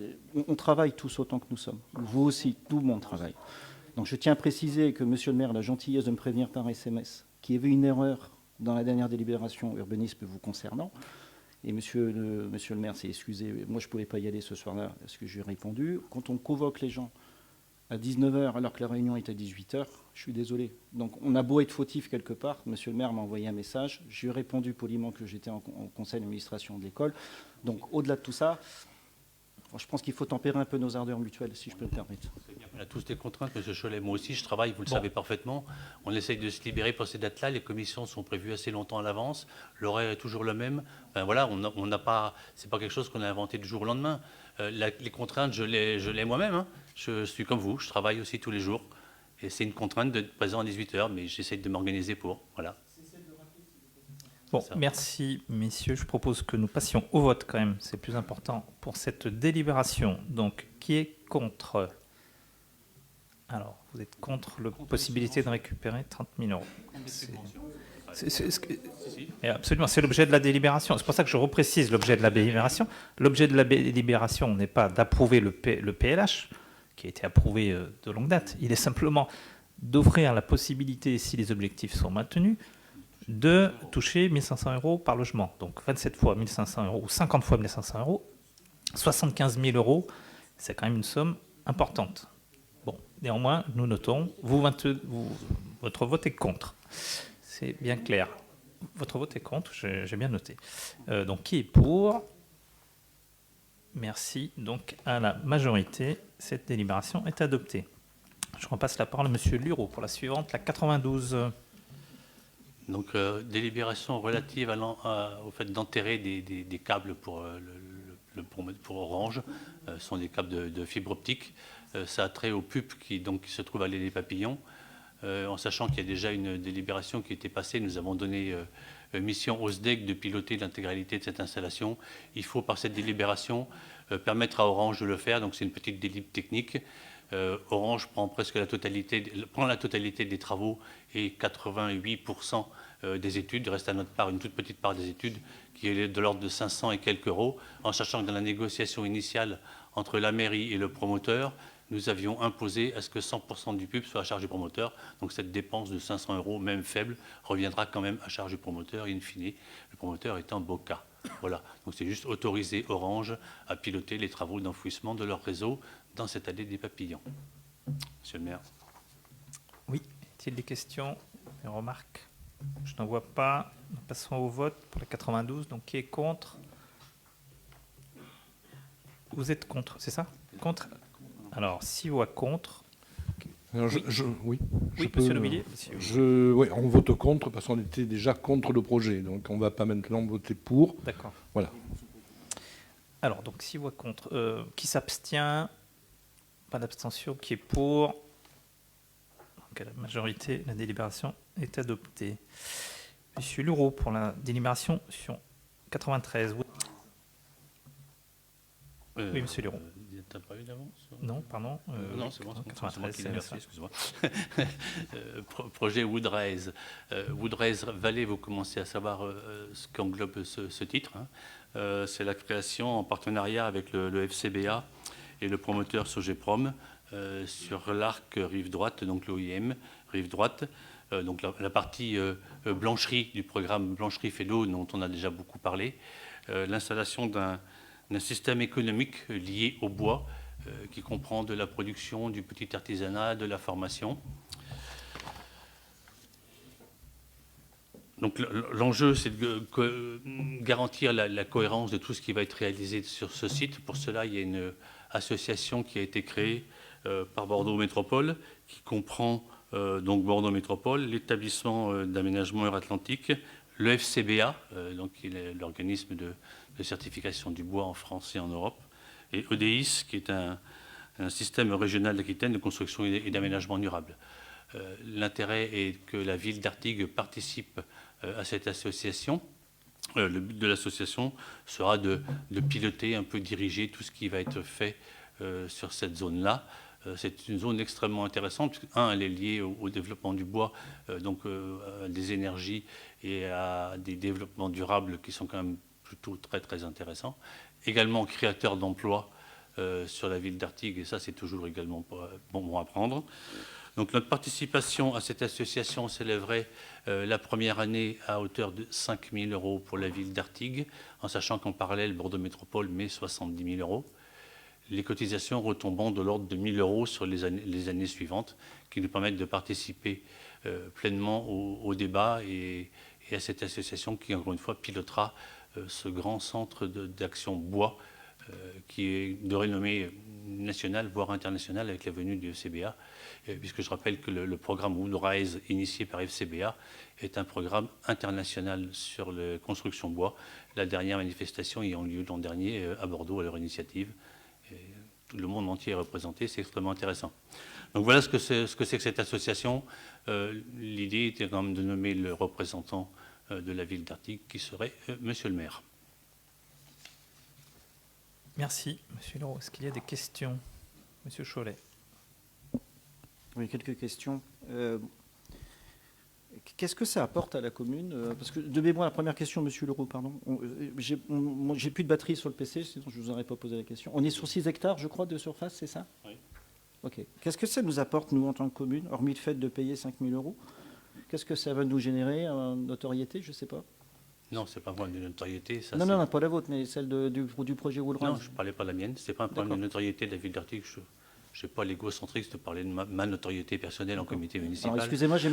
on travaille tous autant que nous sommes. Vous aussi, tout le monde travaille. Donc je tiens à préciser que Monsieur le maire a la gentillesse de me prévenir par SMS qu'il y avait une erreur dans la dernière délibération urbanisme vous concernant. Et monsieur le maire s'est excusé. Moi, je ne pouvais pas y aller ce soir-là parce que je lui ai répondu. Quand on convoque les gens à 19h alors que la réunion est à 18h, je suis désolé. Donc on a beau être fautif quelque part. Monsieur le maire m'a envoyé un message. Je lui ai répondu poliment que j'étais en conseil d'administration de l'école. Donc au-delà de tout ça, je pense qu'il faut tempérer un peu nos ardeurs mutuelles, si je peux me permettre. On a tous des contraintes, M. Cholet. Moi aussi, je travaille, vous le savez parfaitement. On essaye de se libérer pour ces dates-là. Les commissions sont prévues assez longtemps à l'avance. L'horaire est toujours le même. Ben voilà, on n'a pas, c'est pas quelque chose qu'on a inventé du jour au lendemain. Les contraintes, je l'ai moi-même. Hein. Je suis comme vous, je travaille aussi tous les jours. Et c'est une contrainte d'être présent à 18h, mais j'essaye de m'organiser pour. Voilà. Bon, merci messieurs. Je propose que nous passions au vote quand même. C'est plus important pour cette délibération. Donc, qui est contre? Alors, vous êtes contre la possibilité de récupérer 30 000 euros. Absolument, c'est l'objet de la délibération. C'est pour ça que je reprécise l'objet de la délibération. L'objet de la délibération n'est pas d'approuver le PLH, qui a été approuvé de longue date. Il est simplement d'offrir la possibilité, si les objectifs sont maintenus, de toucher 1 500 euros par logement. Donc 27 fois 1 500 euros ou 50 fois 1 500 euros, 75 000 euros, c'est quand même une somme importante. Bon, néanmoins, nous notons, votre vote est contre. C'est bien clair. Votre vote est contre, j'ai bien noté. Donc qui est pour? Merci. Donc à la majorité, cette délibération est adoptée. Je repasse la parole à M. Luron pour la suivante, la 92. Donc, délibération relative au fait d'enterrer des câbles pour Orange. Ce sont des câbles de fibre optique. Ça a trait au PUP qui se trouve à l'île des Papillons. En sachant qu'il y a déjà une délibération qui était passée, nous avons donné mission au SDEC de piloter l'intégralité de cette installation. Il faut, par cette délibération, permettre à Orange de le faire. Donc, c'est une petite délib technique. Orange prend presque la totalité des travaux et 88% des études. Il reste à notre part une toute petite part des études qui est de l'ordre de 500 et quelques euros, en sachant que dans la négociation initiale entre la mairie et le promoteur, nous avions imposé à ce que 100% du PUP soit à charge du promoteur. Donc cette dépense de 500 euros, même faible, reviendra quand même à charge du promoteur, in fine, le promoteur étant Boca. Voilà, donc c'est juste autoriser Orange à piloter les travaux d'enfouissement de leur réseau dans cette allée des Papillons. Monsieur le maire. Oui, y a-t-il des questions, des remarques? Je n'en vois pas. Nous passons au vote pour la 92. Donc qui est contre? Vous êtes contre, c'est ça? Contre? Alors, 6 voix contre. Alors, oui, oui, monsieur Nobilier. Oui, on vote contre parce qu'on était déjà contre le projet. Donc, on ne va pas maintenant voter pour. D'accord. Voilà. Alors, donc 6 voix contre. Qui s'abstient? Pas d'abstention. Qui est pour? Donc, à la majorité, la délibération est adoptée. Monsieur Luron, pour la délibération sur 93. Oui, monsieur Luron. T'as pas eu d'avance? Non, pardon. Non, c'est bon, c'est moi qui l'ai versé, excuse-moi. Projet Woodraise. Woodraise Vallée, vous commencez à savoir ce qu'englobe ce titre. Hein. C'est la création en partenariat avec le FCBA et le promoteur Sogeprom sur l'arc rive droite, donc l'OIM, rive droite. Donc la partie blancherie du programme Blancherie fait l'eau, dont on a déjà beaucoup parlé. L'installation d'un système économique lié au bois qui comprend de la production, du petit artisanat, de la formation. Donc l'enjeu, c'est de garantir la cohérence de tout ce qui va être réalisé sur ce site. Pour cela, il y a une association qui a été créée par Bordeaux Métropole, qui comprend donc Bordeaux Métropole, l'établissement d'aménagement Euratlantique, le FCBA, donc qui est l'organisme de certification du bois en France et en Europe, et EDIS, qui est un système régional d'Aquitaine de construction et d'aménagement durable. L'intérêt est que la ville d'Artigues participe à cette association. Le but de l'association sera de piloter, un peu diriger tout ce qui va être fait sur cette zone-là. C'est une zone extrêmement intéressante, puisque, elle est liée au développement du bois, donc à des énergies et à des développements durables qui sont quand même plutôt très, très intéressants. Également créateur d'emplois sur la ville d'Artigues, et ça, c'est toujours également bon à prendre. Donc notre participation à cette association s'élèverait la première année à hauteur de 5 000 € pour la ville d'Artigues, en sachant qu'en parallèle, Bordeaux Métropole met 70 000 €. Les cotisations retombant de l'ordre de 1 000 € sur les années suivantes, qui nous permettent de participer pleinement au débat et à cette association qui, encore une fois, pilotera ce grand centre d'action bois qui est de renommée nationale, voire internationale, avec la venue du FCBA, puisque je rappelle que le programme Woodrise, initié par FCBA, est un programme international sur la construction bois, la dernière manifestation ayant lieu l'an dernier à Bordeaux à leur initiative. Et tout le monde entier est représenté, c'est extrêmement intéressant. Donc voilà ce que c'est que cette association. L'idée était quand même de nommer le représentant de la ville d'Artigues, qui serait monsieur le maire. Merci, monsieur Leroux. Est-ce qu'il y a des questions? Monsieur Cholet. Oui, quelques questions. Qu'est-ce que ça apporte à la commune? Parce que, de mémoire, la première question, monsieur Leroux, pardon. J'ai plus de batterie sur le PC, sinon je ne vous aurais pas posé la question. On est sur 6 hectares, je crois, de surface, c'est ça? Oui. Ok. Qu'est-ce que ça nous apporte, nous, en tant que commune, hormis le fait de payer 5 000 €? Qu'est-ce que ça va nous générer en notoriété? Je ne sais pas. Non, ce n'est pas un problème de notoriété. Ça, non, pas la vôtre, mais celle du projet Woodrise. Non, je ne parlais pas de la mienne. Ce n'est pas un problème de notoriété de la ville d'Artigues. Je n'ai pas l'égocentrique de parler de ma notoriété personnelle en comité municipal. Alors, excusez-moi, j'ai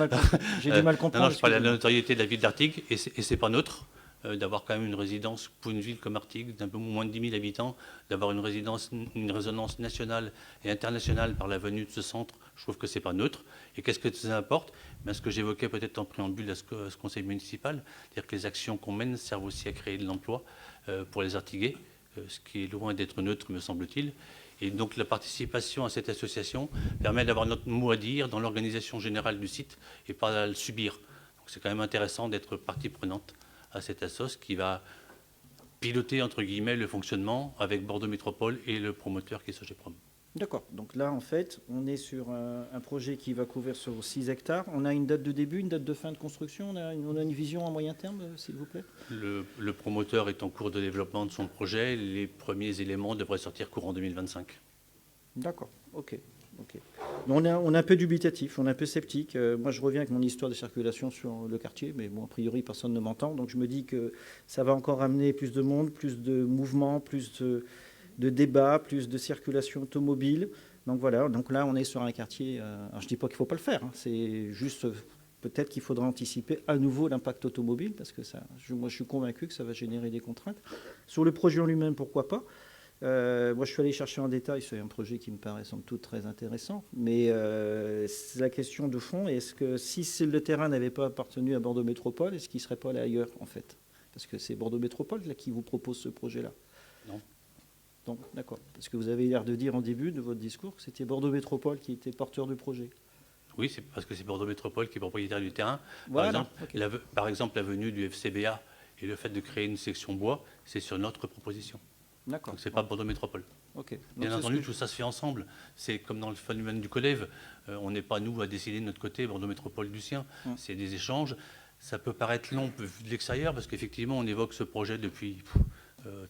du mal comprendre. Non, je parlais de la notoriété de la ville d'Artigues, et ce n'est pas neutre d'avoir quand même une résidence pour une ville comme Artigues, d'un peu moins de 10 000 habitants, d'avoir une résonance nationale et internationale par la venue de ce centre. Je trouve que ce n'est pas neutre. Et qu'est-ce que ça apporte? Ce que j'évoquais peut-être en préambule à ce conseil municipal, c'est-à-dire que les actions qu'on mène servent aussi à créer de l'emploi pour les Artiguais, ce qui est loin d'être neutre, me semble-t-il. Et donc la participation à cette association permet d'avoir notre mot à dire dans l'organisation générale du site et pas à le subir. Donc c'est quand même intéressant d'être partie prenante à cette assoce qui va piloter, entre guillemets, le fonctionnement avec Bordeaux Métropole et le promoteur qui est Sogeprom. D'accord. Donc là, en fait, on est sur un projet qui va couvrir sur 6 hectares. On a une date de début, une date de fin de construction. On a une vision à moyen terme, s'il vous plaît? Le promoteur est en cours de développement de son projet. Les premiers éléments devraient sortir courant 2025. D'accord. Ok. On est un peu dubitatif, on est un peu sceptique. Moi, je reviens avec mon histoire de circulation sur le quartier, mais bon, a priori, personne ne m'entend. Donc, je me dis que ça va encore amener plus de monde, plus de mouvements, plus de débats, plus de circulation automobile. Donc voilà, donc là on est sur un quartier, alors je ne dis pas qu'il ne faut pas le faire, hein, c'est juste peut-être qu'il faudra anticiper à nouveau l'impact automobile, parce que moi je suis convaincu que ça va générer des contraintes. Sur le projet en lui-même, pourquoi pas? Moi je suis allé chercher en détail, c'est un projet qui me paraît somme toute très intéressant, mais c'est la question de fond, est-ce que si le terrain n'avait pas appartenu à Bordeaux Métropole, est-ce qu'il ne serait pas allé ailleurs en fait? Parce que c'est Bordeaux Métropole là, qui vous propose ce projet-là. Non. Donc, d'accord. Parce que vous avez l'air de dire en début de votre discours que c'était Bordeaux Métropole qui était porteur du projet. Oui, c'est parce que c'est Bordeaux Métropole qui est propriétaire du terrain. Voilà. Par exemple, la venue du FCBA et le fait de créer une section bois, c'est sur notre proposition. D'accord. Donc, ce n'est pas Bordeaux Métropole. Okay. Bien entendu, tout ça se fait ensemble. C'est comme dans le phénomène du Colève. On n'est pas, nous, à décider de notre côté, Bordeaux Métropole du sien. C'est des échanges. Ça peut paraître long vu de l'extérieur, parce qu'effectivement, on évoque ce projet depuis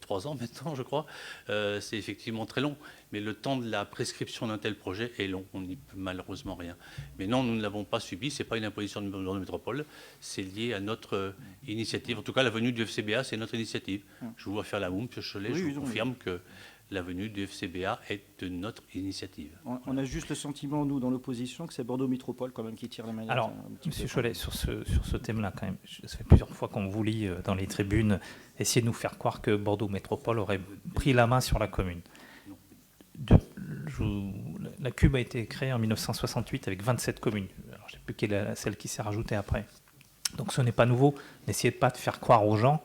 3 ans maintenant, je crois. C'est effectivement très long. Mais le temps de la prescription d'un tel projet est long. On n'y peut malheureusement rien. Mais non, nous ne l'avons pas subi. Ce n'est pas une imposition de Bordeaux Métropole. C'est lié à notre initiative. En tout cas, la venue du FCBA, c'est notre initiative. Je vous vois faire la moue, M. Cholet. Je vous confirme que la venue du FCBA est de notre initiative. On a juste le sentiment, nous, dans l'opposition, que c'est Bordeaux Métropole quand même qui tire la manette. Alors, Monsieur Cholet, sur ce thème-là, quand même, ça fait plusieurs fois qu'on vous lit dans les tribunes, essayer de nous faire croire que Bordeaux Métropole aurait pris la main sur la commune. La Cube a été créée en 1968 avec 27 communes. Alors, je ne sais plus quelle est celle qui s'est rajoutée après. Donc ce n'est pas nouveau. N'essayez pas de faire croire aux gens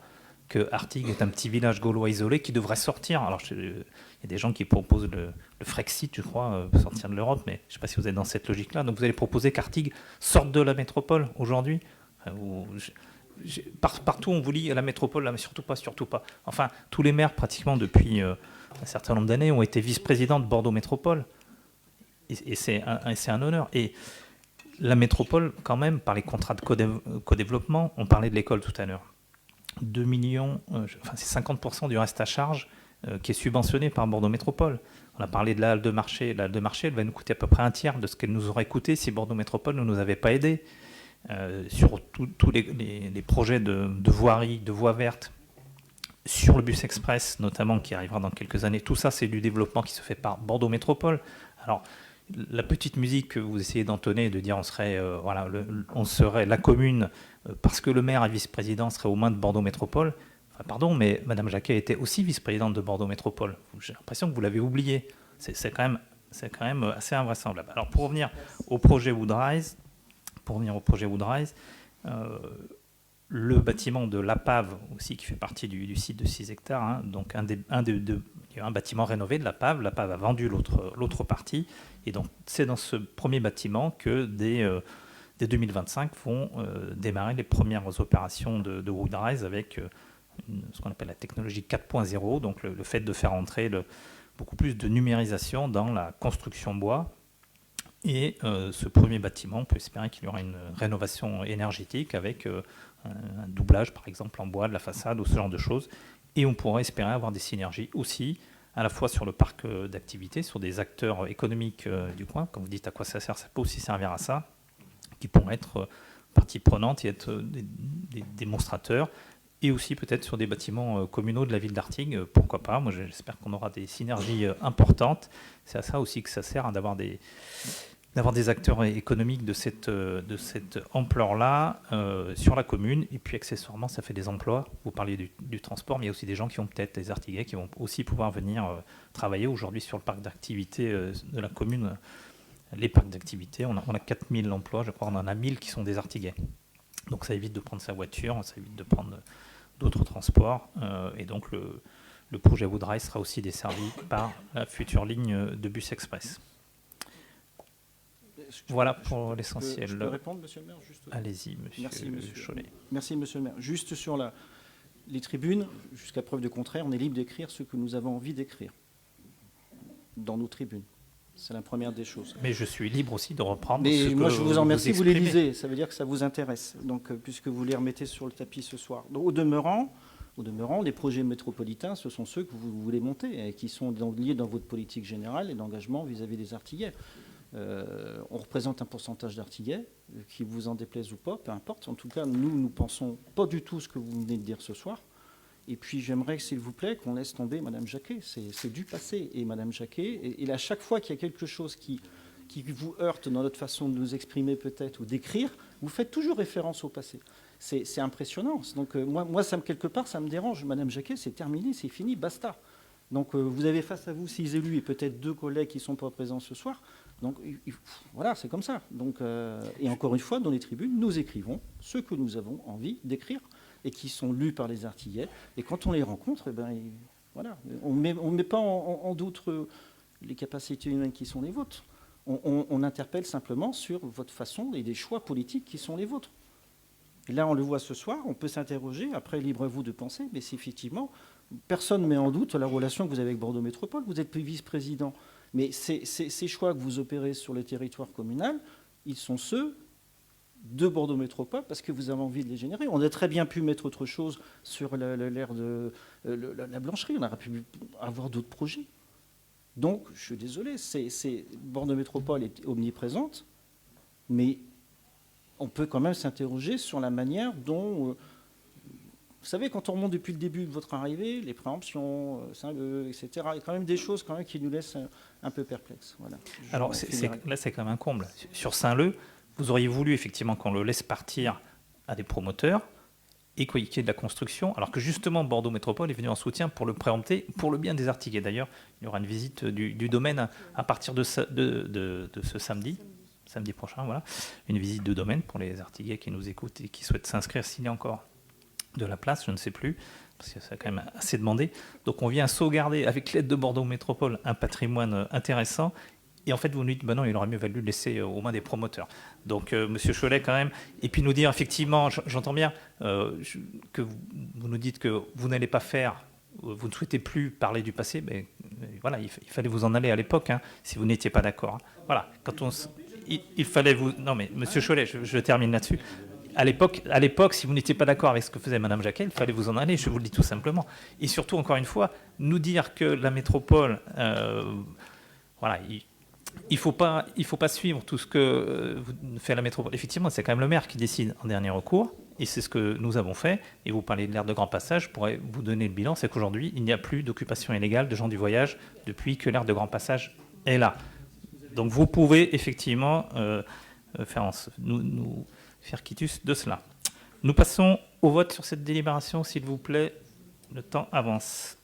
que Artigues est un petit village gaulois isolé qui devrait sortir. Alors, il y a des gens qui proposent le Frexit, je crois, sortir de l'Europe, mais je ne sais pas si vous êtes dans cette logique-là. Donc, vous allez proposer qu'Artigues sorte de la métropole aujourd'hui. Partout, on vous lit à la métropole, là, mais surtout pas. Enfin, tous les maires, pratiquement depuis un certain nombre d'années, ont été vice-présidents de Bordeaux Métropole. Et c'est un honneur. Et la métropole, quand même, par les contrats de co-développement, on parlait de l'école tout à l'heure. 2 millions, c'est 50% du reste à charge qui est subventionné par Bordeaux Métropole. On a parlé de la halle de marché. La halle de marché, elle va nous coûter à peu près un tiers de ce qu'elle nous aurait coûté si Bordeaux Métropole ne nous avait pas aidés. Sur tous les projets de voirie, de voies vertes, sur le bus express notamment, qui arrivera dans quelques années, tout ça, c'est du développement qui se fait par Bordeaux Métropole. Alors, la petite musique que vous essayez d'entonner, de dire on serait la commune parce que le maire est vice-président serait aux mains de Bordeaux Métropole. Enfin, pardon, mais Madame Jacquet était aussi vice-présidente de Bordeaux Métropole. J'ai l'impression que vous l'avez oublié. C'est quand même assez invraisemblable. Alors pour revenir au projet Woodrise, le bâtiment de l'APAV aussi qui fait partie du site de 6 hectares, hein, donc il y a un bâtiment rénové de l'APAV. L'APAV a vendu l'autre partie, et donc c'est dans ce premier bâtiment que dès 2025 vont démarrer les premières opérations de Woodrise avec ce qu'on appelle la technologie 4.0, donc le fait de faire entrer beaucoup plus de numérisation dans la construction bois. Et ce premier bâtiment, on peut espérer qu'il y aura une rénovation énergétique avec un doublage, par exemple, en bois de la façade ou ce genre de choses. Et on pourrait espérer avoir des synergies aussi, à la fois sur le parc d'activités, sur des acteurs économiques du coin. Quand vous dites à quoi ça sert, ça peut aussi servir à ça, qui pourront être partie prenante et être des démonstrateurs. Et aussi peut-être sur des bâtiments communaux de la ville d'Artigues, pourquoi pas. Moi, j'espère qu'on aura des synergies importantes. C'est à ça aussi que ça sert, hein, d'avoir des acteurs économiques de cette ampleur-là sur la commune. Et puis accessoirement, ça fait des emplois. Vous parliez du transport, mais il y a aussi des gens qui vont peut-être, des Artiguais, qui vont aussi pouvoir venir travailler aujourd'hui sur le parc d'activités de la commune. Les parcs d'activités, on a 4000 emplois, je crois, on en a 1000 qui sont des Artiguais. Donc ça évite de prendre sa voiture, ça évite de prendre d'autres transports. Et donc le projet Woodrise sera aussi desservi par la future ligne de bus express. Voilà pour l'essentiel. Je peux répondre, monsieur le maire, juste... Allez-y, monsieur Cholet. Merci, monsieur le maire. Juste sur les tribunes, jusqu'à preuve de contraire, on est libre d'écrire ce que nous avons envie d'écrire dans nos tribunes. C'est la première des choses. Mais je suis libre aussi de reprendre Mais ce moi, que je vous en remercie, vous les exprimez. lisez. Ça veut dire que ça vous intéresse, donc, puisque vous les remettez sur le tapis ce soir. Donc, au demeurant, les projets métropolitains, ce sont ceux que vous voulez monter et qui sont liés dans votre politique générale et d'engagement vis-à-vis des Artiguais. On représente un pourcentage d'Artiguais, qui vous en déplaise ou pas, peu importe. En tout cas, nous pensons pas du tout ce que vous venez de dire ce soir. Et puis, j'aimerais, s'il vous plaît, qu'on laisse tomber Madame Jacquet. C'est du passé. Et Madame Jacquet, et à chaque fois qu'il y a quelque chose qui vous heurte dans notre façon de nous exprimer peut-être ou d'écrire, vous faites toujours référence au passé. C'est impressionnant. Donc, moi, quelque part, ça me dérange. Madame Jacquet, c'est terminé, c'est fini, basta. Donc, vous avez face à vous 6 élus et peut-être 2 collègues qui ne sont pas présents ce soir. Donc, voilà, c'est comme ça. Donc, et encore une fois, dans les tribunes, nous écrivons ce que nous avons envie d'écrire et qui sont lus par les Artiguais. Et quand on les rencontre, voilà, on ne met pas en doute les capacités humaines qui sont les vôtres. On interpelle simplement sur votre façon et des choix politiques qui sont les vôtres. Et là, on le voit ce soir, on peut s'interroger, après, libre à vous de penser, mais c'est effectivement, personne ne met en doute la relation que vous avez avec Bordeaux Métropole. Vous êtes vice-président. Mais ces choix que vous opérez sur le territoire communal, ils sont ceux de Bordeaux Métropole parce que vous avez envie de les générer. On a très bien pu mettre autre chose sur l'aire de la blancherie. On aurait pu avoir d'autres projets. Donc, je suis désolé, Bordeaux Métropole est omniprésente, mais on peut quand même s'interroger sur la manière dont vous savez, quand on remonte depuis le début de votre arrivée, les préemptions, Saint-Leu, etc., il y a quand même des choses quand même qui nous laissent un peu perplexes. Voilà. Alors là, c'est quand même un comble. Sur Saint-Leu, vous auriez voulu effectivement qu'on le laisse partir à des promoteurs et qu'il y ait de la construction, alors que justement Bordeaux Métropole est venu en soutien pour le préempter, pour le bien des Artiguais. D'ailleurs, il y aura une visite du domaine à partir de ce samedi prochain, voilà, une visite de domaine pour les Artiguais qui nous écoutent et qui souhaitent s'inscrire s'il y a encore de la place, je ne sais plus, parce que c'est quand même assez demandé. Donc on vient sauvegarder, avec l'aide de Bordeaux Métropole, un patrimoine intéressant. Et en fait, vous nous dites, ben non, il aurait mieux valu le laisser aux mains des promoteurs. Donc, Monsieur Cholet, quand même, et puis nous dire, effectivement, j'entends bien que vous nous dites que vous n'allez pas faire, vous ne souhaitez plus parler du passé, mais voilà, il fallait vous en aller à l'époque, hein, si vous n'étiez pas d'accord. Hein. Voilà, quand il fallait vous... Non, mais Monsieur Cholet, je termine là-dessus. À l'époque, si vous n'étiez pas d'accord avec ce que faisait Madame Jacquet, il fallait vous en aller, je vous le dis tout simplement. Et surtout, encore une fois, nous dire que la métropole... voilà, il faut pas suivre tout ce que fait la métropole. Effectivement, c'est quand même le maire qui décide en dernier recours, et c'est ce que nous avons fait. Et vous parlez de l'aire de grand passage, je pourrais vous donner le bilan, c'est qu'aujourd'hui, il n'y a plus d'occupation illégale de gens du voyage depuis que l'aire de grand passage est là. Donc vous pouvez effectivement nous faire quitus de cela. Nous passons au vote sur cette délibération, s'il vous plaît. Le temps avance.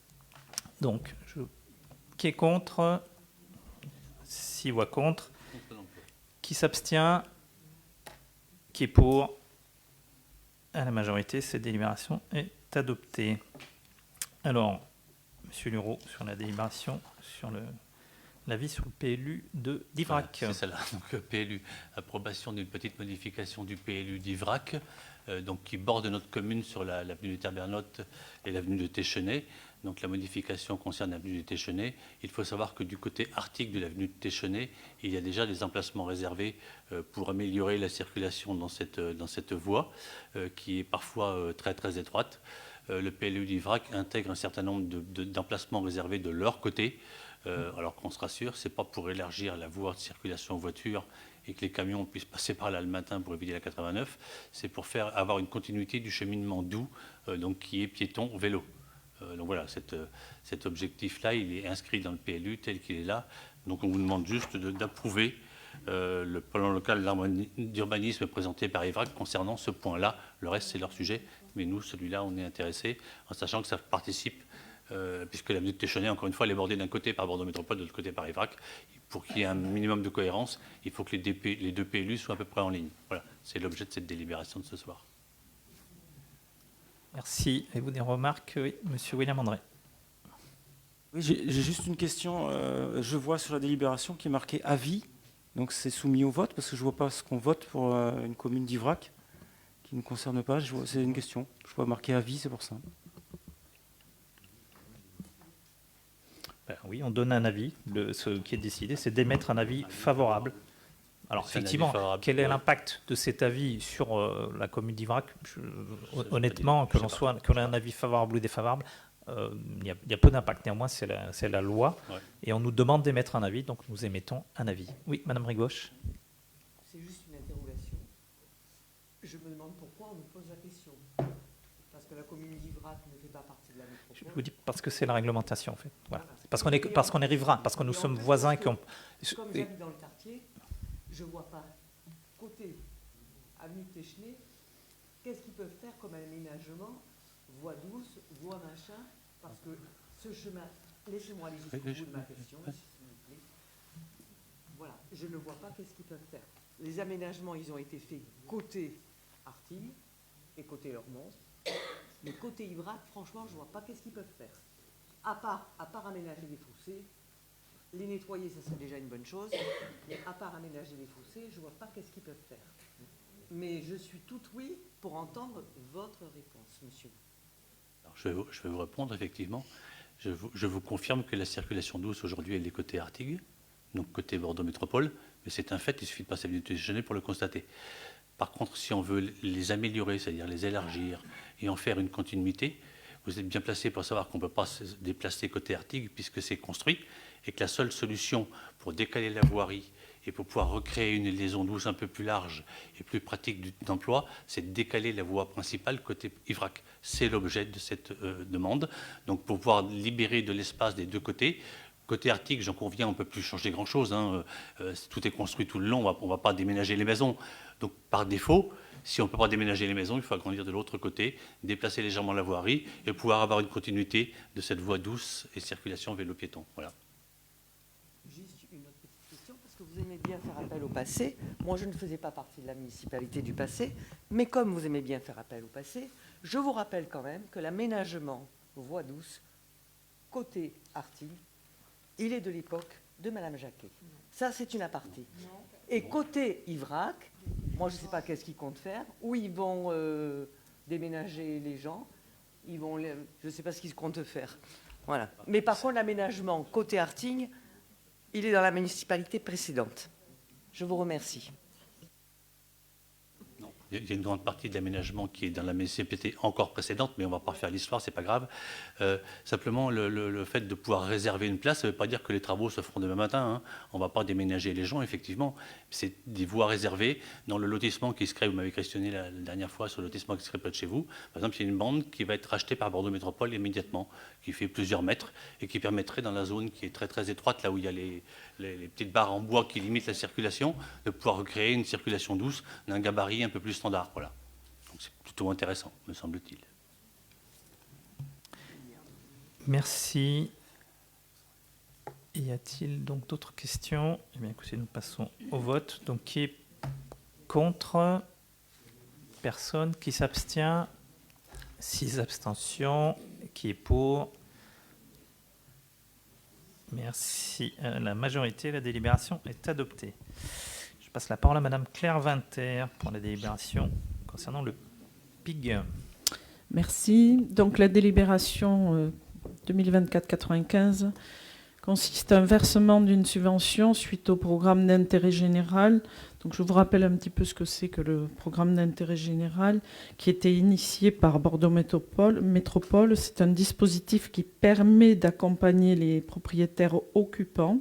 Donc, qui est contre ? 6 voix contre. Qui s'abstient? Qui est pour? À la majorité, cette délibération est adoptée. Alors, Monsieur Lureau, sur la délibération, sur l'avis sur le PLU d'Ivrac. Voilà, c'est ça là. Donc, PLU, approbation d'une petite modification du PLU d'Ivrac, donc qui borde notre commune sur l'avenue de Terbernotte et l'avenue de Téchenay. Donc la modification concerne l'avenue de Téchenay. Il faut savoir que du côté arctique de l'avenue de Téchenay, il y a déjà des emplacements réservés pour améliorer la circulation dans cette voie, qui est parfois très très étroite. Le PLU d'Ivrac intègre un certain nombre d'emplacements réservés de leur côté. Alors qu'on se rassure, ce n'est pas pour élargir la voie de circulation aux voitures et que les camions puissent passer par là le matin pour éviter la 89, c'est pour avoir une continuité du cheminement doux, donc qui est piéton-vélo. Donc voilà, cet objectif-là, il est inscrit dans le PLU tel qu'il est là. Donc on vous demande juste d'approuver le plan local d'urbanisme présenté par Ivrac concernant ce point-là. Le reste, c'est leur sujet, mais nous, celui-là, on est intéressé, en sachant que ça participe, puisque l'avenue de Téchenay, encore une fois, elle est bordée d'un côté par Bordeaux Métropole, de l'autre côté par Ivrac. Pour qu'il y ait un minimum de cohérence, il faut que les deux PLU soient à peu près en ligne. Voilà, c'est l'objet de cette délibération de ce soir. Merci. Avez-vous des remarques? Oui, Monsieur William André. Oui, j'ai juste une question. Je vois sur la délibération qui est marqué avis. Donc c'est soumis au vote, parce que je ne vois pas ce qu'on vote pour une commune d'Ivrac qui ne nous concerne pas. C'est une question. Je vois marqué avis, c'est pour ça. Ben oui, on donne un avis. Ce qui est décidé, c'est d'émettre un avis favorable. Alors effectivement, quel est l'impact de cet avis sur la commune d'Ivrac? Honnêtement, que l'on ait un avis favorable ou défavorable, il y a peu d'impact. Néanmoins, c'est la loi. Ouais. Et on nous demande d'émettre un avis, donc nous émettons un avis. Oui, Madame Rigoche. C'est juste une interrogation. Je me demande pourquoi on nous pose la question. Parce que la commune d'Ivrac ne fait pas partie de la métropole. Je vous dis parce que c'est la réglementation, en fait. Voilà. Parce qu'on est riverain, parce que nous sommes voisins. Comme j'habite dans le quartier, je ne vois pas, côté avenue de Téchenay, qu'est-ce qu'ils peuvent faire comme aménagement, voie douce, voie machin, parce que ce chemin, laissez-moi aller jusqu'au bout de ma question, s'il vous plaît. Voilà, je ne vois pas qu'est-ce qu'ils peuvent faire. Les aménagements, ils ont été faits côté Artigues et côté Lormont, mais côté Ivrac, franchement, je ne vois pas qu'est-ce qu'ils peuvent faire. À part aménager les fossés. Les nettoyer, ça serait déjà une bonne chose, mais à part aménager les fossés, je ne vois pas qu'est-ce qu'ils peuvent faire. Mais je suis tout oui pour entendre votre réponse, monsieur. Alors, je vais vous répondre, effectivement. Je vous confirme que la circulation douce, aujourd'hui, elle est côté Artigues, donc côté Bordeaux Métropole, mais c'est un fait, il suffit de passer l'avenue de Téchenay pour le constater. Par contre, si on veut les améliorer, c'est-à-dire les élargir et en faire une continuité, vous êtes bien placé pour savoir qu'on ne peut pas se déplacer côté Artigues puisque c'est construit, et que la seule solution pour décaler la voirie Et pour pouvoir recréer une liaison douce un peu plus large et plus pratique d'emploi, c'est de décaler la voie principale côté Ivrac. C'est l'objet de cette demande. Donc pour pouvoir libérer de l'espace des deux côtés, côté Arctique, j'en conviens, on ne peut plus changer grand-chose. Hein. Tout est construit tout le long, on ne va pas déménager les maisons. Donc par défaut, si on ne peut pas déménager les maisons, il faut agrandir de l'autre côté, déplacer légèrement la voirie et pouvoir avoir une continuité de cette voie douce et circulation vélo-piéton. Voilà. Juste une autre petite question, parce que vous aimez bien faire appel au passé. Moi, je ne faisais pas partie de la municipalité du passé, mais comme vous aimez bien faire appel au passé, je vous rappelle quand même que l'aménagement voie douce, côté Artigues, il est de l'époque de Madame Jacquet. Ça, c'est une aparté. Et côté Ivrac, moi, je ne sais pas qu'est-ce qu'ils comptent faire, où ils vont déménager les gens, je ne sais pas ce qu'ils comptent faire. Voilà. Mais par contre, l'aménagement côté Artigues, il est dans la municipalité précédente. Je vous remercie. Il y a une grande partie de l'aménagement qui est dans la municipalité encore précédente, mais on ne va pas refaire l'histoire, c'est pas grave. Simplement, le fait de pouvoir réserver une place, ça ne veut pas dire que les travaux se feront demain matin. Hein. On ne va pas déménager les gens, effectivement. C'est des voies réservées. Dans le lotissement qui se crée, vous m'avez questionné la dernière fois sur le lotissement qui se crée près de chez vous. Par exemple, il y a une bande qui va être rachetée par Bordeaux Métropole immédiatement, qui fait plusieurs mètres et qui permettrait, dans la zone qui est très très étroite, là où il y a les petites barres en bois qui limitent la circulation, de pouvoir recréer une circulation douce d'un gabarit un peu plus standard. Voilà. Donc c'est plutôt intéressant, me semble-t-il. Merci. Y a-t-il donc d'autres questions? Eh bien, écoutez, nous passons au vote. Donc, qui est contre? Personne. Qui s'abstient? 6 abstentions. Qui est pour? Merci. La majorité, la délibération est adoptée. Je passe la parole à Madame Claire Vinter pour la délibération concernant le PIG. Merci. Donc la délibération 2024-95 consiste à un versement d'une subvention suite au programme d'intérêt général. Donc je vous rappelle un petit peu ce que c'est que le programme d'intérêt général qui était initié par Bordeaux Métropole. C'est un dispositif qui permet d'accompagner les propriétaires occupants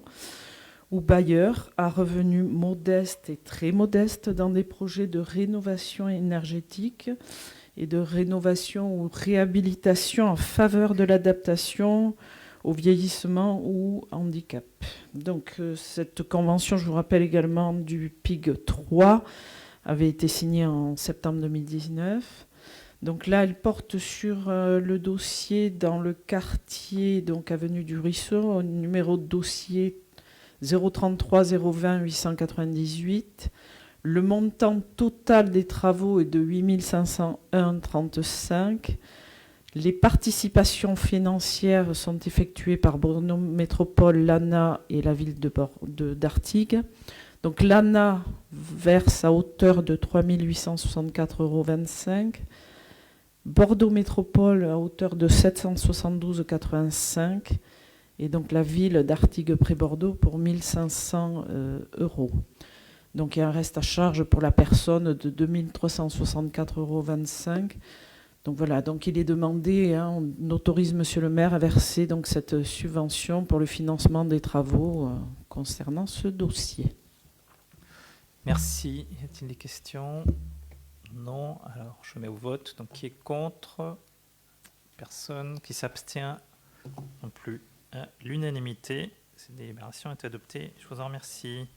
ou bailleurs à revenus modestes et très modestes dans des projets de rénovation énergétique et de rénovation ou réhabilitation en faveur de l'adaptation au vieillissement ou handicap. Donc cette convention, je vous rappelle également du PIG 3, avait été signée en septembre 2019. Donc là, elle porte sur le dossier dans le quartier, donc avenue du Ruisseau, au numéro de dossier 033 020 898. Le montant total des travaux est de 8 501,35 €. Les participations financières sont effectuées par Bordeaux Métropole, l'ANA et la ville d'Artigues. Donc l'ANA verse à hauteur de 3 864,25 €. Bordeaux Métropole à hauteur de 772,85 €. Et donc la ville d'Artigues-Près-Bordeaux pour 1 500 €. Donc il y a un reste à charge pour la personne de 2 364,25 €. Donc voilà, donc il est demandé, on autorise Monsieur le maire à verser donc cette subvention pour le financement des travaux concernant ce dossier. Merci. Y a-t-il des questions? Non. Alors je mets au vote. Donc qui est contre? Personne. Qui s'abstient? Non plus. À l'unanimité, cette délibération est adoptée. Je vous en remercie.